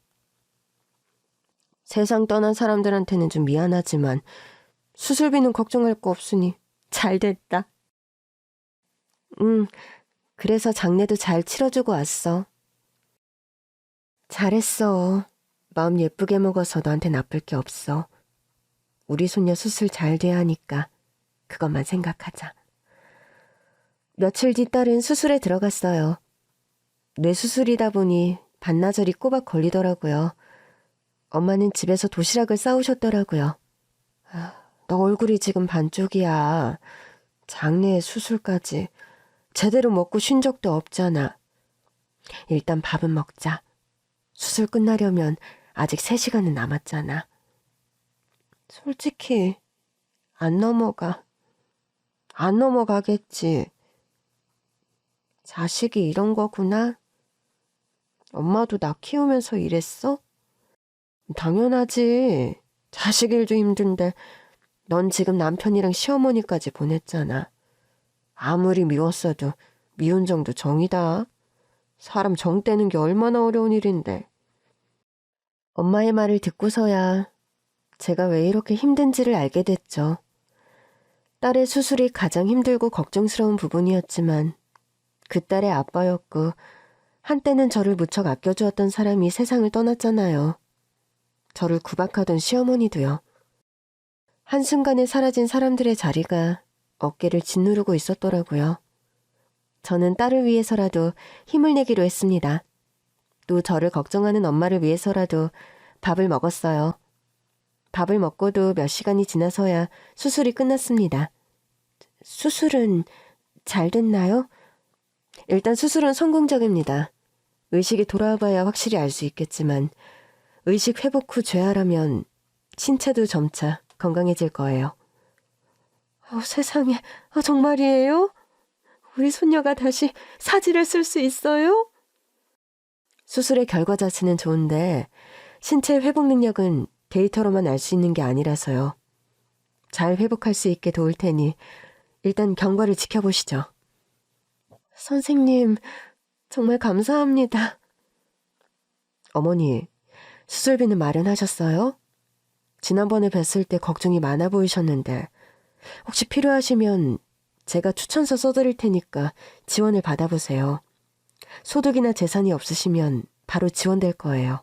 세상 떠난 사람들한테는 좀 미안하지만 수술비는 걱정할 거 없으니 잘 됐다. 그래서 장례도 잘 치러주고 왔어. 잘했어. 마음 예쁘게 먹어서 너한테 나쁠 게 없어. 우리 손녀 수술 잘 돼야 하니까 그것만 생각하자. 며칠 뒤 딸은 수술에 들어갔어요. 뇌수술이다 보니 반나절이 꼬박 걸리더라고요. 엄마는 집에서 도시락을 싸우셨더라고요. 너 얼굴이 지금 반쪽이야. 장내에 수술까지. 제대로 먹고 쉰 적도 없잖아. 일단 밥은 먹자. 수술 끝나려면 아직 3시간은 남았잖아. 솔직히 안 넘어가. 안 넘어가겠지. 자식이 이런 거구나. 엄마도 나 키우면서 이랬어? 당연하지. 자식 일도 힘든데 넌 지금 남편이랑 시어머니까지 보냈잖아. 아무리 미웠어도 미운 정도 정이다. 사람 정 떼는 게 얼마나 어려운 일인데. 엄마의 말을 듣고서야 제가 왜 이렇게 힘든지를 알게 됐죠. 딸의 수술이 가장 힘들고 걱정스러운 부분이었지만 그 딸의 아빠였고 한때는 저를 무척 아껴주었던 사람이 세상을 떠났잖아요. 저를 구박하던 시어머니도요. 한순간에 사라진 사람들의 자리가 어깨를 짓누르고 있었더라고요. 저는 딸을 위해서라도 힘을 내기로 했습니다. 또 저를 걱정하는 엄마를 위해서라도 밥을 먹었어요. 밥을 먹고도 몇 시간이 지나서야 수술이 끝났습니다. 수술은 잘 됐나요? 일단 수술은 성공적입니다. 의식이 돌아와 봐야 확실히 알 수 있겠지만 의식 회복 후 재활하면 신체도 점차 건강해질 거예요. 세상에, 정말이에요? 우리 손녀가 다시 사지를 쓸 수 있어요? 수술의 결과 자체는 좋은데 신체 회복 능력은 데이터로만 알 수 있는 게 아니라서요. 잘 회복할 수 있게 도울 테니 일단 경과를 지켜보시죠. 선생님, 정말 감사합니다. 어머니, 수술비는 마련하셨어요? 지난번에 뵀을 때 걱정이 많아 보이셨는데 혹시 필요하시면 제가 추천서 써드릴 테니까 지원을 받아보세요. 소득이나 재산이 없으시면 바로 지원될 거예요.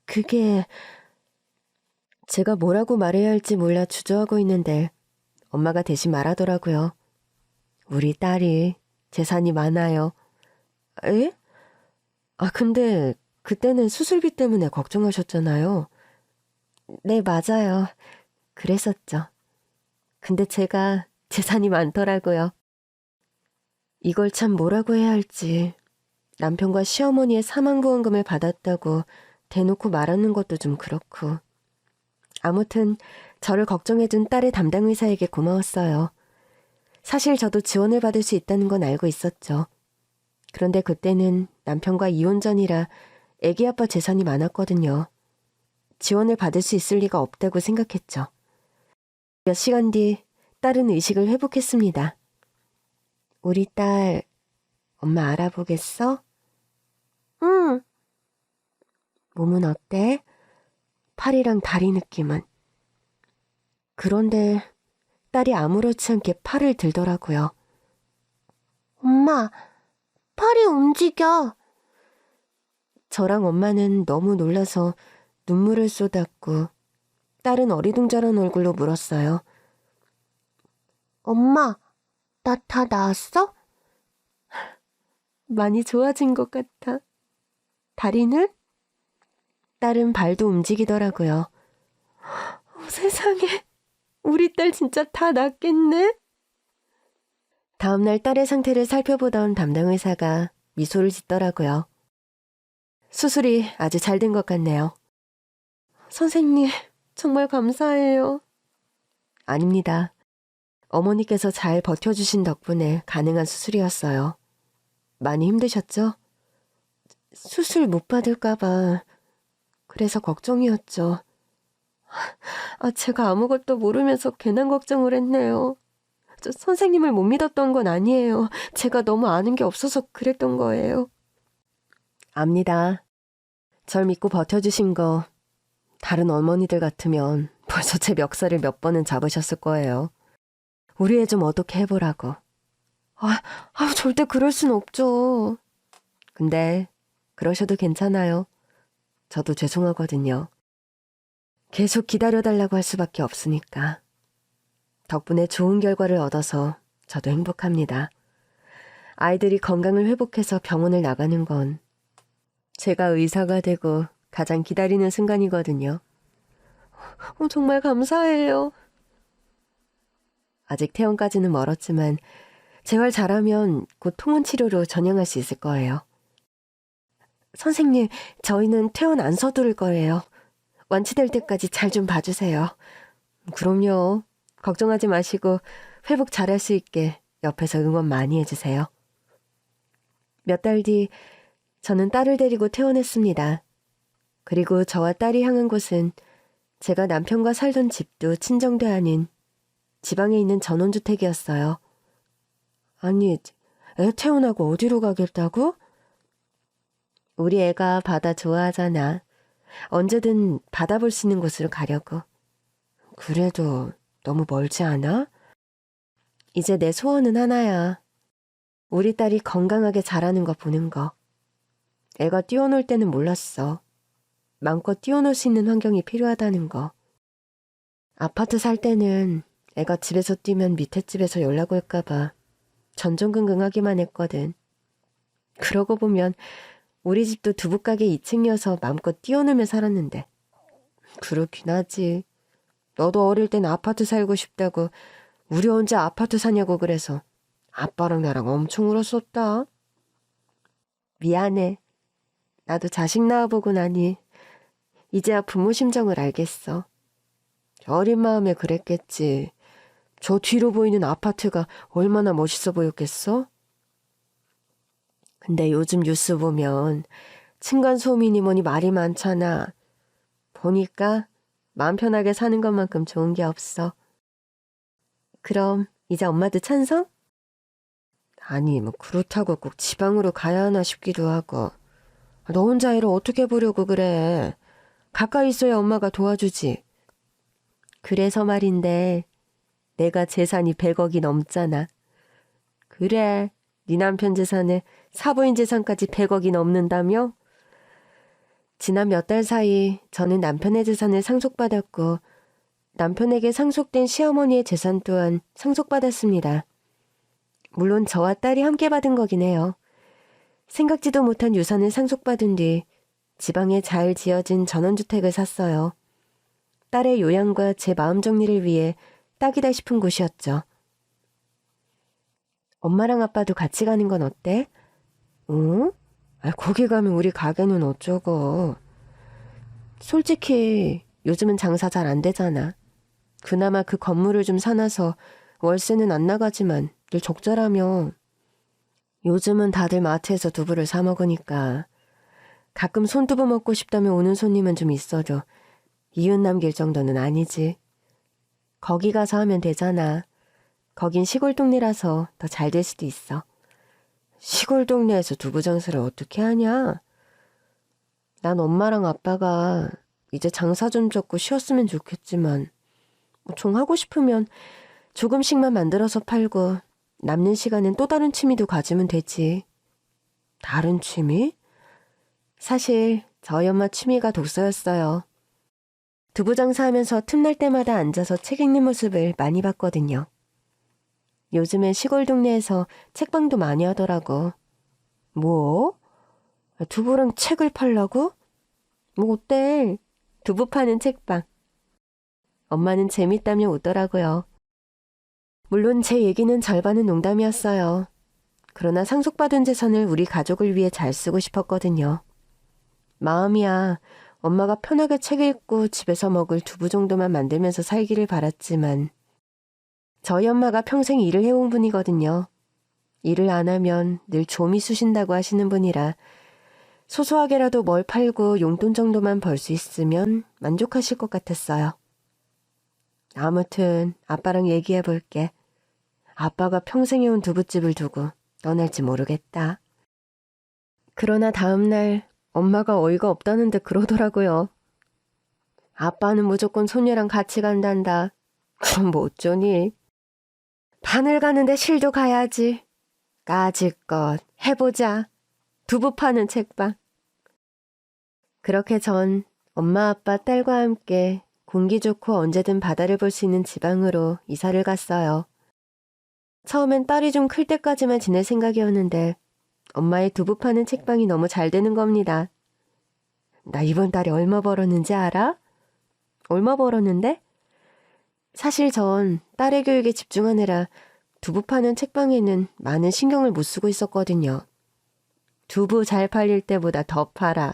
그게... 제가 뭐라고 말해야 할지 몰라 주저하고 있는데 엄마가 대신 말하더라고요. 우리 딸이 재산이 많아요. 에? 근데 그때는 수술비 때문에 걱정하셨잖아요. 네, 맞아요. 그랬었죠. 근데 제가 재산이 많더라고요. 이걸 참 뭐라고 해야 할지. 남편과 시어머니의 사망보험금을 받았다고 대놓고 말하는 것도 좀 그렇고. 아무튼 저를 걱정해준 딸의 담당 의사에게 고마웠어요. 사실 저도 지원을 받을 수 있다는 건 알고 있었죠. 그런데 그때는 남편과 이혼 전이라 애기 아빠 재산이 많았거든요. 지원을 받을 수 있을 리가 없다고 생각했죠. 몇 시간 뒤 딸은 의식을 회복했습니다. 우리 딸, 엄마 알아보겠어? 응. 몸은 어때? 팔이랑 다리 느낌은? 그런데 딸이 아무렇지 않게 팔을 들더라고요. 엄마, 팔이 움직여. 저랑 엄마는 너무 놀라서 눈물을 쏟았고 딸은 어리둥절한 얼굴로 물었어요. 엄마, 나 다 나았어? 많이 좋아진 것 같아. 다리는? 딸은 발도 움직이더라고요. 세상에, 우리 딸 진짜 다 낫겠네? 다음날 딸의 상태를 살펴보던 담당 의사가 미소를 짓더라고요. 수술이 아주 잘 된 것 같네요. 선생님, 정말 감사해요. 아닙니다. 어머니께서 잘 버텨주신 덕분에 가능한 수술이었어요. 많이 힘드셨죠? 수술 못 받을까봐 그래서 걱정이었죠. 제가 아무것도 모르면서 괜한 걱정을 했네요. 선생님을 못 믿었던 건 아니에요. 제가 너무 아는 게 없어서 그랬던 거예요. 압니다. 절 믿고 버텨주신 거 다른 어머니들 같으면 벌써 제 멱살을 몇 번은 잡으셨을 거예요. 우리 애 좀 어떻게 해보라고. 절대 그럴 순 없죠. 근데 그러셔도 괜찮아요. 저도 죄송하거든요. 계속 기다려달라고 할 수밖에 없으니까. 덕분에 좋은 결과를 얻어서 저도 행복합니다. 아이들이 건강을 회복해서 병원을 나가는 건 제가 의사가 되고 가장 기다리는 순간이거든요. 정말 감사해요. 아직 퇴원까지는 멀었지만 재활 잘하면 곧 통원치료로 전향할 수 있을 거예요. 선생님, 저희는 퇴원 안 서두를 거예요. 완치될 때까지 잘 좀 봐주세요. 그럼요. 걱정하지 마시고 회복 잘할 수 있게 옆에서 응원 많이 해주세요. 몇 달 뒤 저는 딸을 데리고 퇴원했습니다. 그리고 저와 딸이 향한 곳은 제가 남편과 살던 집도 친정도 아닌 지방에 있는 전원주택이었어요. 아니, 애 퇴원하고 어디로 가겠다고? 우리 애가 바다 좋아하잖아. 언제든 바다 볼 수 있는 곳으로 가려고. 그래도 너무 멀지 않아? 이제 내 소원은 하나야. 우리 딸이 건강하게 자라는 거 보는 거. 애가 뛰어놀 때는 몰랐어. 마음껏 뛰어놀 수 있는 환경이 필요하다는 거. 아파트 살 때는 애가 집에서 뛰면 밑에 집에서 연락 올까봐 전전긍긍하기만 했거든. 그러고 보면 우리 집도 두부가게 2층이어서 마음껏 뛰어놀며 살았는데. 그렇긴 하지. 너도 어릴 땐 아파트 살고 싶다고 우리 언제 아파트 사냐고 그래서 아빠랑 나랑 엄청 울었었다. 미안해. 나도 자식 낳아보고 나니 이제야 부모 심정을 알겠어. 어린 마음에 그랬겠지. 저 뒤로 보이는 아파트가 얼마나 멋있어 보였겠어? 근데 요즘 뉴스 보면 층간소음이니 뭐니 말이 많잖아. 보니까 마음 편하게 사는 것만큼 좋은 게 없어. 그럼 이제 엄마도 찬성? 아니, 그렇다고 꼭 지방으로 가야 하나 싶기도 하고. 너 혼자 애를 어떻게 보려고 그래. 가까이 있어야 엄마가 도와주지. 그래서 말인데 내가 재산이 100억이 넘잖아. 그래, 네 남편 재산에 사부인 재산까지 100억이 넘는다며? 지난 몇 달 사이 저는 남편의 재산을 상속받았고 남편에게 상속된 시어머니의 재산 또한 상속받았습니다. 물론 저와 딸이 함께 받은 거긴 해요. 생각지도 못한 유산을 상속받은 뒤 지방에 잘 지어진 전원주택을 샀어요. 딸의 요양과 제 마음 정리를 위해 딱이다 싶은 곳이었죠. 엄마랑 아빠도 같이 가는 건 어때? 응? 거기 가면 우리 가게는 어쩌고. 솔직히 요즘은 장사 잘 안 되잖아. 그나마 그 건물을 좀 사놔서 월세는 안 나가지만 늘 적자라며. 요즘은 다들 마트에서 두부를 사 먹으니까 가끔 손두부 먹고 싶다면 오는 손님은 좀 있어도 이웃 남길 정도는 아니지. 거기 가서 하면 되잖아. 거긴 시골 동네라서 더 잘 될 수도 있어. 시골 동네에서 두부 장사를 어떻게 하냐? 난 엄마랑 아빠가 이제 장사 좀 접고 쉬었으면 좋겠지만 종 하고 싶으면 조금씩만 만들어서 팔고 남는 시간엔 또 다른 취미도 가지면 되지. 다른 취미? 사실 저희 엄마 취미가 독서였어요. 두부 장사하면서 틈날 때마다 앉아서 책 읽는 모습을 많이 봤거든요. 요즘엔 시골 동네에서 책방도 많이 하더라고. 뭐? 두부랑 책을 팔라고? 뭐 어때? 두부 파는 책방. 엄마는 재밌다며 웃더라고요. 물론 제 얘기는 절반은 농담이었어요. 그러나 상속받은 재산을 우리 가족을 위해 잘 쓰고 싶었거든요. 마음이야 엄마가 편하게 책 읽고 집에서 먹을 두부 정도만 만들면서 살기를 바랐지만 저희 엄마가 평생 일을 해온 분이거든요. 일을 안 하면 늘 좀이 쑤신다고 하시는 분이라 소소하게라도 뭘 팔고 용돈 정도만 벌 수 있으면 만족하실 것 같았어요. 아무튼 아빠랑 얘기해 볼게. 아빠가 평생 해온 두부집을 두고 떠날지 모르겠다. 그러나 다음날 엄마가 어이가 없다는데 그러더라고요. 아빠는 무조건 손녀랑 같이 간단다. 그럼 뭐 어쩌니? 바늘 가는데 실도 가야지. 까짓것 해보자. 두부 파는 책방. 그렇게 전 엄마 아빠 딸과 함께 공기 좋고 언제든 바다를 볼 수 있는 지방으로 이사를 갔어요. 처음엔 딸이 좀 클 때까지만 지낼 생각이었는데 엄마의 두부 파는 책방이 너무 잘 되는 겁니다. 나 이번 달에 얼마 벌었는지 알아? 얼마 벌었는데? 사실 전 딸의 교육에 집중하느라 두부 파는 책방에는 많은 신경을 못 쓰고 있었거든요. 두부 잘 팔릴 때보다 더 팔아.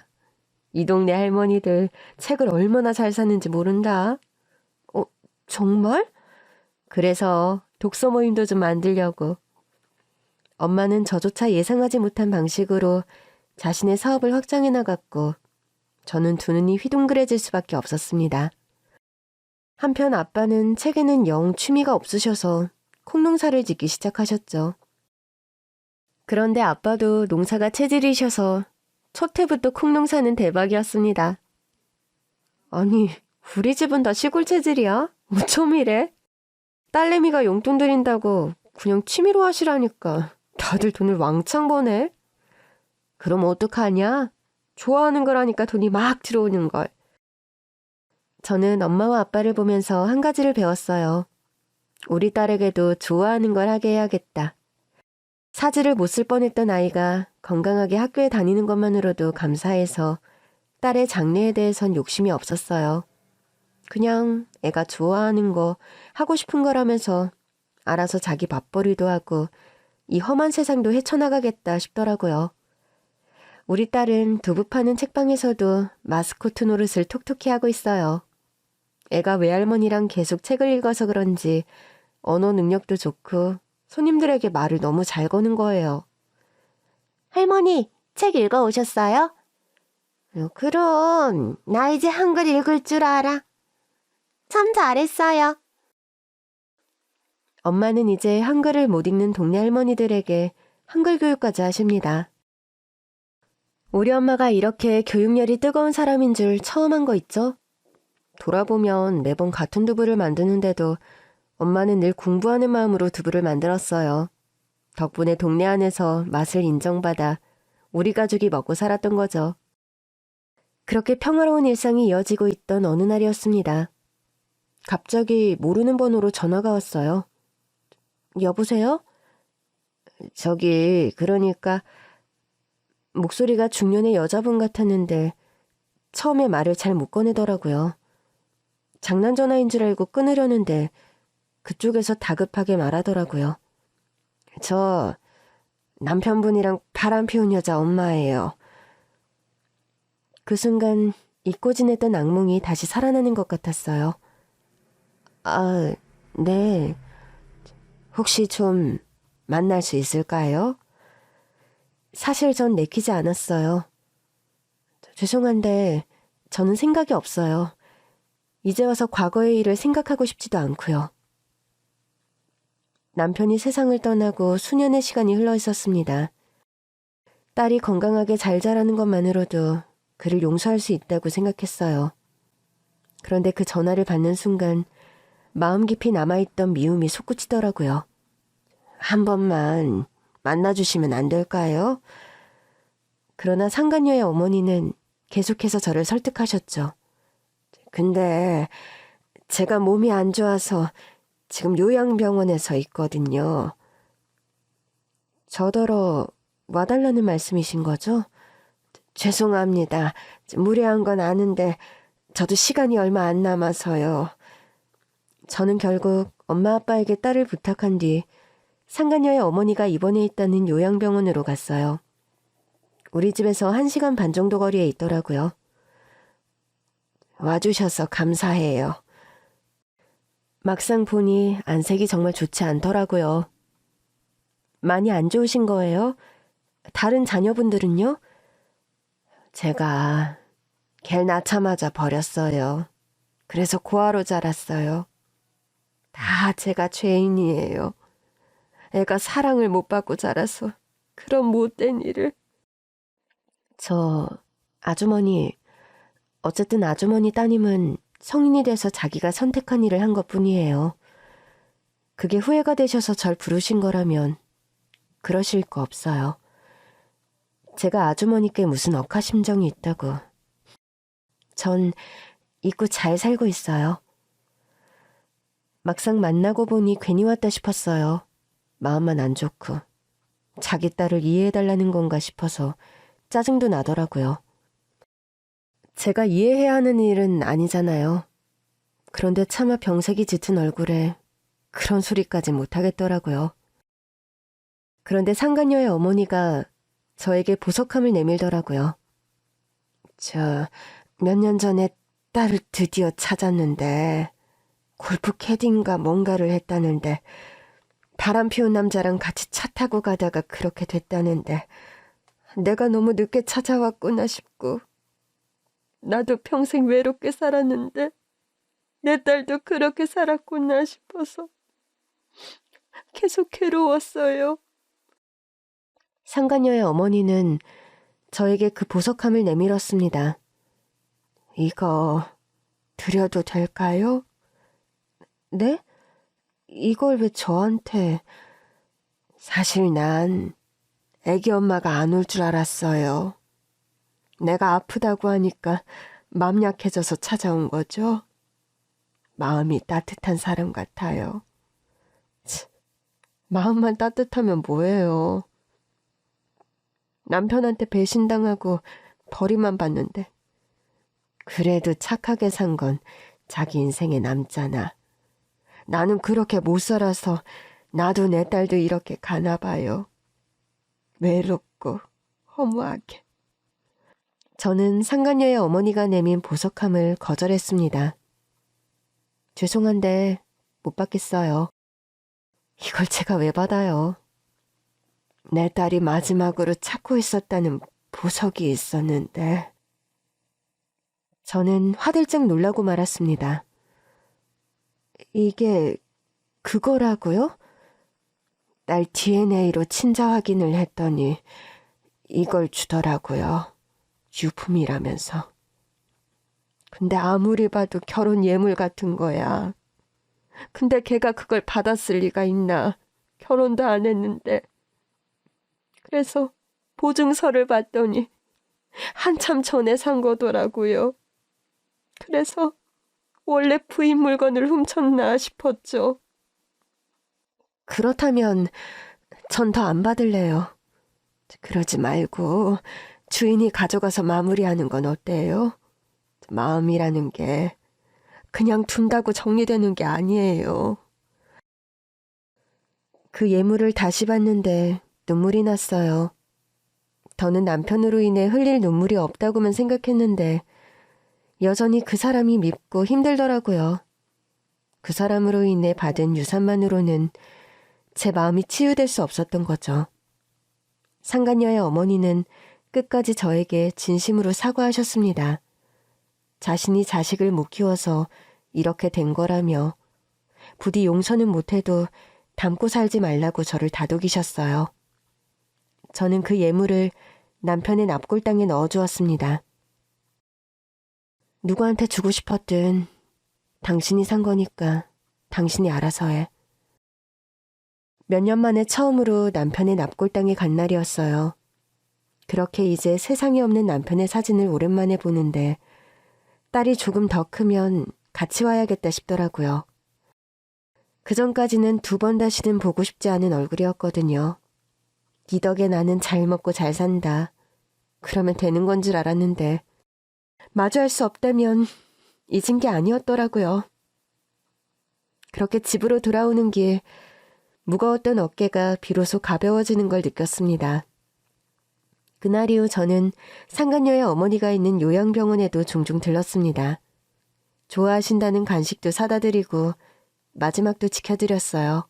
이 동네 할머니들 책을 얼마나 잘 사는지 모른다. 정말? 그래서 독서 모임도 좀 만들려고. 엄마는 저조차 예상하지 못한 방식으로 자신의 사업을 확장해 나갔고 저는 두 눈이 휘둥그레질 수밖에 없었습니다. 한편 아빠는 책에는 영 취미가 없으셔서 콩농사를 짓기 시작하셨죠. 그런데 아빠도 농사가 체질이셔서 첫 해부터 콩농사는 대박이었습니다. 아니, 우리 집은 다 시골 체질이야? 어쩜 이래? 딸내미가 용돈 드린다고 그냥 취미로 하시라니까 다들 돈을 왕창 버네. 그럼 어떡하냐? 좋아하는 거라니까 돈이 막 들어오는 걸. 저는 엄마와 아빠를 보면서 한 가지를 배웠어요. 우리 딸에게도 좋아하는 걸 하게 해야겠다. 사지를 못 쓸 뻔했던 아이가 건강하게 학교에 다니는 것만으로도 감사해서 딸의 장래에 대해선 욕심이 없었어요. 그냥 애가 좋아하는 거, 하고 싶은 거라면서 알아서 자기 밥벌이도 하고 이 험한 세상도 헤쳐나가겠다 싶더라고요. 우리 딸은 두부 파는 책방에서도 마스코트 노릇을 톡톡히 하고 있어요. 애가 외할머니랑 계속 책을 읽어서 그런지 언어 능력도 좋고 손님들에게 말을 너무 잘 거는 거예요. 할머니, 책 읽어오셨어요? 그럼 나 이제 한글 읽을 줄 알아. 참 잘했어요. 엄마는 이제 한글을 못 읽는 동네 할머니들에게 한글 교육까지 하십니다. 우리 엄마가 이렇게 교육열이 뜨거운 사람인 줄 처음 한 거 있죠? 돌아보면 매번 같은 두부를 만드는데도 엄마는 늘 공부하는 마음으로 두부를 만들었어요. 덕분에 동네 안에서 맛을 인정받아 우리 가족이 먹고 살았던 거죠. 그렇게 평화로운 일상이 이어지고 있던 어느 날이었습니다. 갑자기 모르는 번호로 전화가 왔어요. 여보세요? 그러니까 목소리가 중년의 여자분 같았는데 처음에 말을 잘 못 꺼내더라고요. 장난 전화인 줄 알고 끊으려는데 그쪽에서 다급하게 말하더라고요. 저 남편분이랑 바람 피운 여자 엄마예요. 그 순간 잊고 지냈던 악몽이 다시 살아나는 것 같았어요. 아, 네. 혹시 좀 만날 수 있을까요? 사실 전 내키지 않았어요. 죄송한데 저는 생각이 없어요. 이제 와서 과거의 일을 생각하고 싶지도 않고요. 남편이 세상을 떠나고 수년의 시간이 흘러 있었습니다. 딸이 건강하게 잘 자라는 것만으로도 그를 용서할 수 있다고 생각했어요. 그런데 그 전화를 받는 순간 마음 깊이 남아있던 미움이 솟구치더라고요. 한 번만 만나주시면 안 될까요? 그러나 상간녀의 어머니는 계속해서 저를 설득하셨죠. 근데 제가 몸이 안 좋아서 지금 요양병원에서 있거든요. 저더러 와달라는 말씀이신 거죠? 죄송합니다. 무례한 건 아는데 저도 시간이 얼마 안 남아서요. 저는 결국 엄마 아빠에게 딸을 부탁한 뒤 상간녀의 어머니가 입원해 있다는 요양병원으로 갔어요. 우리 집에서 1시간 반 정도 거리에 있더라고요. 와주셔서 감사해요. 막상 보니 안색이 정말 좋지 않더라고요. 많이 안 좋으신 거예요? 다른 자녀분들은요? 제가 걔 낳자마자 버렸어요. 그래서 고아로 자랐어요. 다 제가 죄인이에요. 애가 사랑을 못 받고 자라서 그런 못된 일을. 아주머니, 어쨌든 아주머니 따님은 성인이 돼서 자기가 선택한 일을 한 것뿐이에요. 그게 후회가 되셔서 절 부르신 거라면 그러실 거 없어요. 제가 아주머니께 무슨 억하심정이 있다고. 전 잊고 잘 살고 있어요. 막상 만나고 보니 괜히 왔다 싶었어요. 마음만 안 좋고 자기 딸을 이해해달라는 건가 싶어서 짜증도 나더라고요. 제가 이해해야 하는 일은 아니잖아요. 그런데 차마 병색이 짙은 얼굴에 그런 소리까지 못하겠더라고요. 그런데 상간녀의 어머니가 저에게 보석함을 내밀더라고요. 몇 년 전에 딸을 드디어 찾았는데 골프 캐디인가 뭔가를 했다는데 바람 피운 남자랑 같이 차 타고 가다가 그렇게 됐다는데 내가 너무 늦게 찾아왔구나 싶고 나도 평생 외롭게 살았는데 내 딸도 그렇게 살았구나 싶어서 계속 괴로웠어요. 상간녀의 어머니는 저에게 그 보석함을 내밀었습니다. 이거 드려도 될까요? 네? 이걸 왜 저한테? 사실 난 애기 엄마가 안 올 줄 알았어요. 내가 아프다고 하니까 마음 약해져서 찾아온 거죠. 마음이 따뜻한 사람 같아요. 마음만 따뜻하면 뭐예요. 남편한테 배신당하고 벌이만 받는데 그래도 착하게 산 건 자기 인생에 남잖아. 나는 그렇게 못 살아서 나도 내 딸도 이렇게 가나 봐요. 외롭고 허무하게. 저는 상간녀의 어머니가 내민 보석함을 거절했습니다. 죄송한데 못 받겠어요. 이걸 제가 왜 받아요? 내 딸이 마지막으로 찾고 있었다는 보석이 있었는데. 저는 화들짝 놀라고 말았습니다. 이게 그거라고요? 딸 DNA로 친자 확인을 했더니 이걸 주더라고요. 유품이라면서. 근데 아무리 봐도 결혼 예물 같은 거야. 근데 걔가 그걸 받았을 리가 있나. 결혼도 안 했는데. 그래서 보증서를 봤더니 한참 전에 산 거더라고요. 그래서 원래 부인 물건을 훔쳤나 싶었죠. 그렇다면 전 더 안 받을래요. 그러지 말고 주인이 가져가서 마무리하는 건 어때요? 마음이라는 게 그냥 둔다고 정리되는 게 아니에요. 그 예물을 다시 봤는데 눈물이 났어요. 더는 남편으로 인해 흘릴 눈물이 없다고만 생각했는데 여전히 그 사람이 밉고 힘들더라고요. 그 사람으로 인해 받은 유산만으로는 제 마음이 치유될 수 없었던 거죠. 상간녀의 어머니는 끝까지 저에게 진심으로 사과하셨습니다. 자신이 자식을 못 키워서 이렇게 된 거라며 부디 용서는 못해도 담고 살지 말라고 저를 다독이셨어요. 저는 그 예물을 남편의 납골당에 넣어주었습니다. 누구한테 주고 싶었든 당신이 산 거니까 당신이 알아서 해. 몇 년 만에 처음으로 남편의 납골당에 간 날이었어요. 그렇게 이제 세상에 없는 남편의 사진을 오랜만에 보는데 딸이 조금 더 크면 같이 와야겠다 싶더라고요. 그전까지는 두 번 다시는 보고 싶지 않은 얼굴이었거든요. 이 덕에 나는 잘 먹고 잘 산다. 그러면 되는 건 줄 알았는데 마주할 수 없다면 잊은 게 아니었더라고요. 그렇게 집으로 돌아오는 길 무거웠던 어깨가 비로소 가벼워지는 걸 느꼈습니다. 그날 이후 저는 상간녀의 어머니가 있는 요양병원에도 종종 들렀습니다. 좋아하신다는 간식도 사다 드리고 마지막도 지켜드렸어요.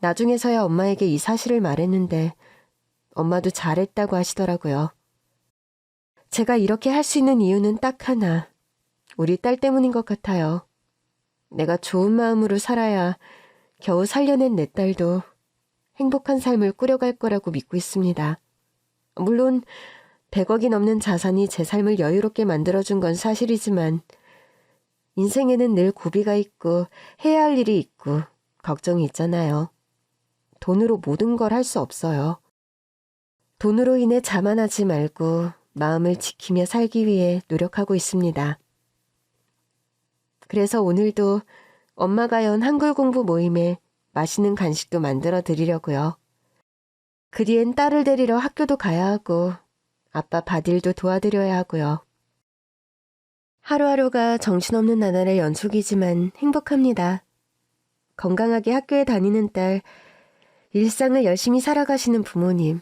나중에서야 엄마에게 이 사실을 말했는데 엄마도 잘했다고 하시더라고요. 제가 이렇게 할 수 있는 이유는 딱 하나. 우리 딸 때문인 것 같아요. 내가 좋은 마음으로 살아야 겨우 살려낸 내 딸도 행복한 삶을 꾸려갈 거라고 믿고 있습니다. 물론 100억이 넘는 자산이 제 삶을 여유롭게 만들어준 건 사실이지만 인생에는 늘 고비가 있고 해야 할 일이 있고 걱정이 있잖아요. 돈으로 모든 걸 할 수 없어요. 돈으로 인해 자만하지 말고 마음을 지키며 살기 위해 노력하고 있습니다. 그래서 오늘도 엄마가 연 한글 공부 모임에 맛있는 간식도 만들어 드리려고요. 그 뒤엔 딸을 데리러 학교도 가야 하고 아빠 밭일도 도와드려야 하고요. 하루하루가 정신없는 나날의 연속이지만 행복합니다. 건강하게 학교에 다니는 딸, 일상을 열심히 살아가시는 부모님,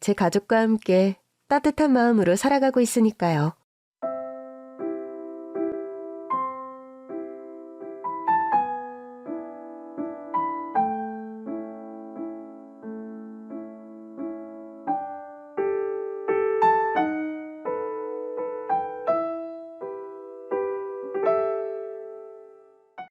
제 가족과 함께 따뜻한 마음으로 살아가고 있으니까요.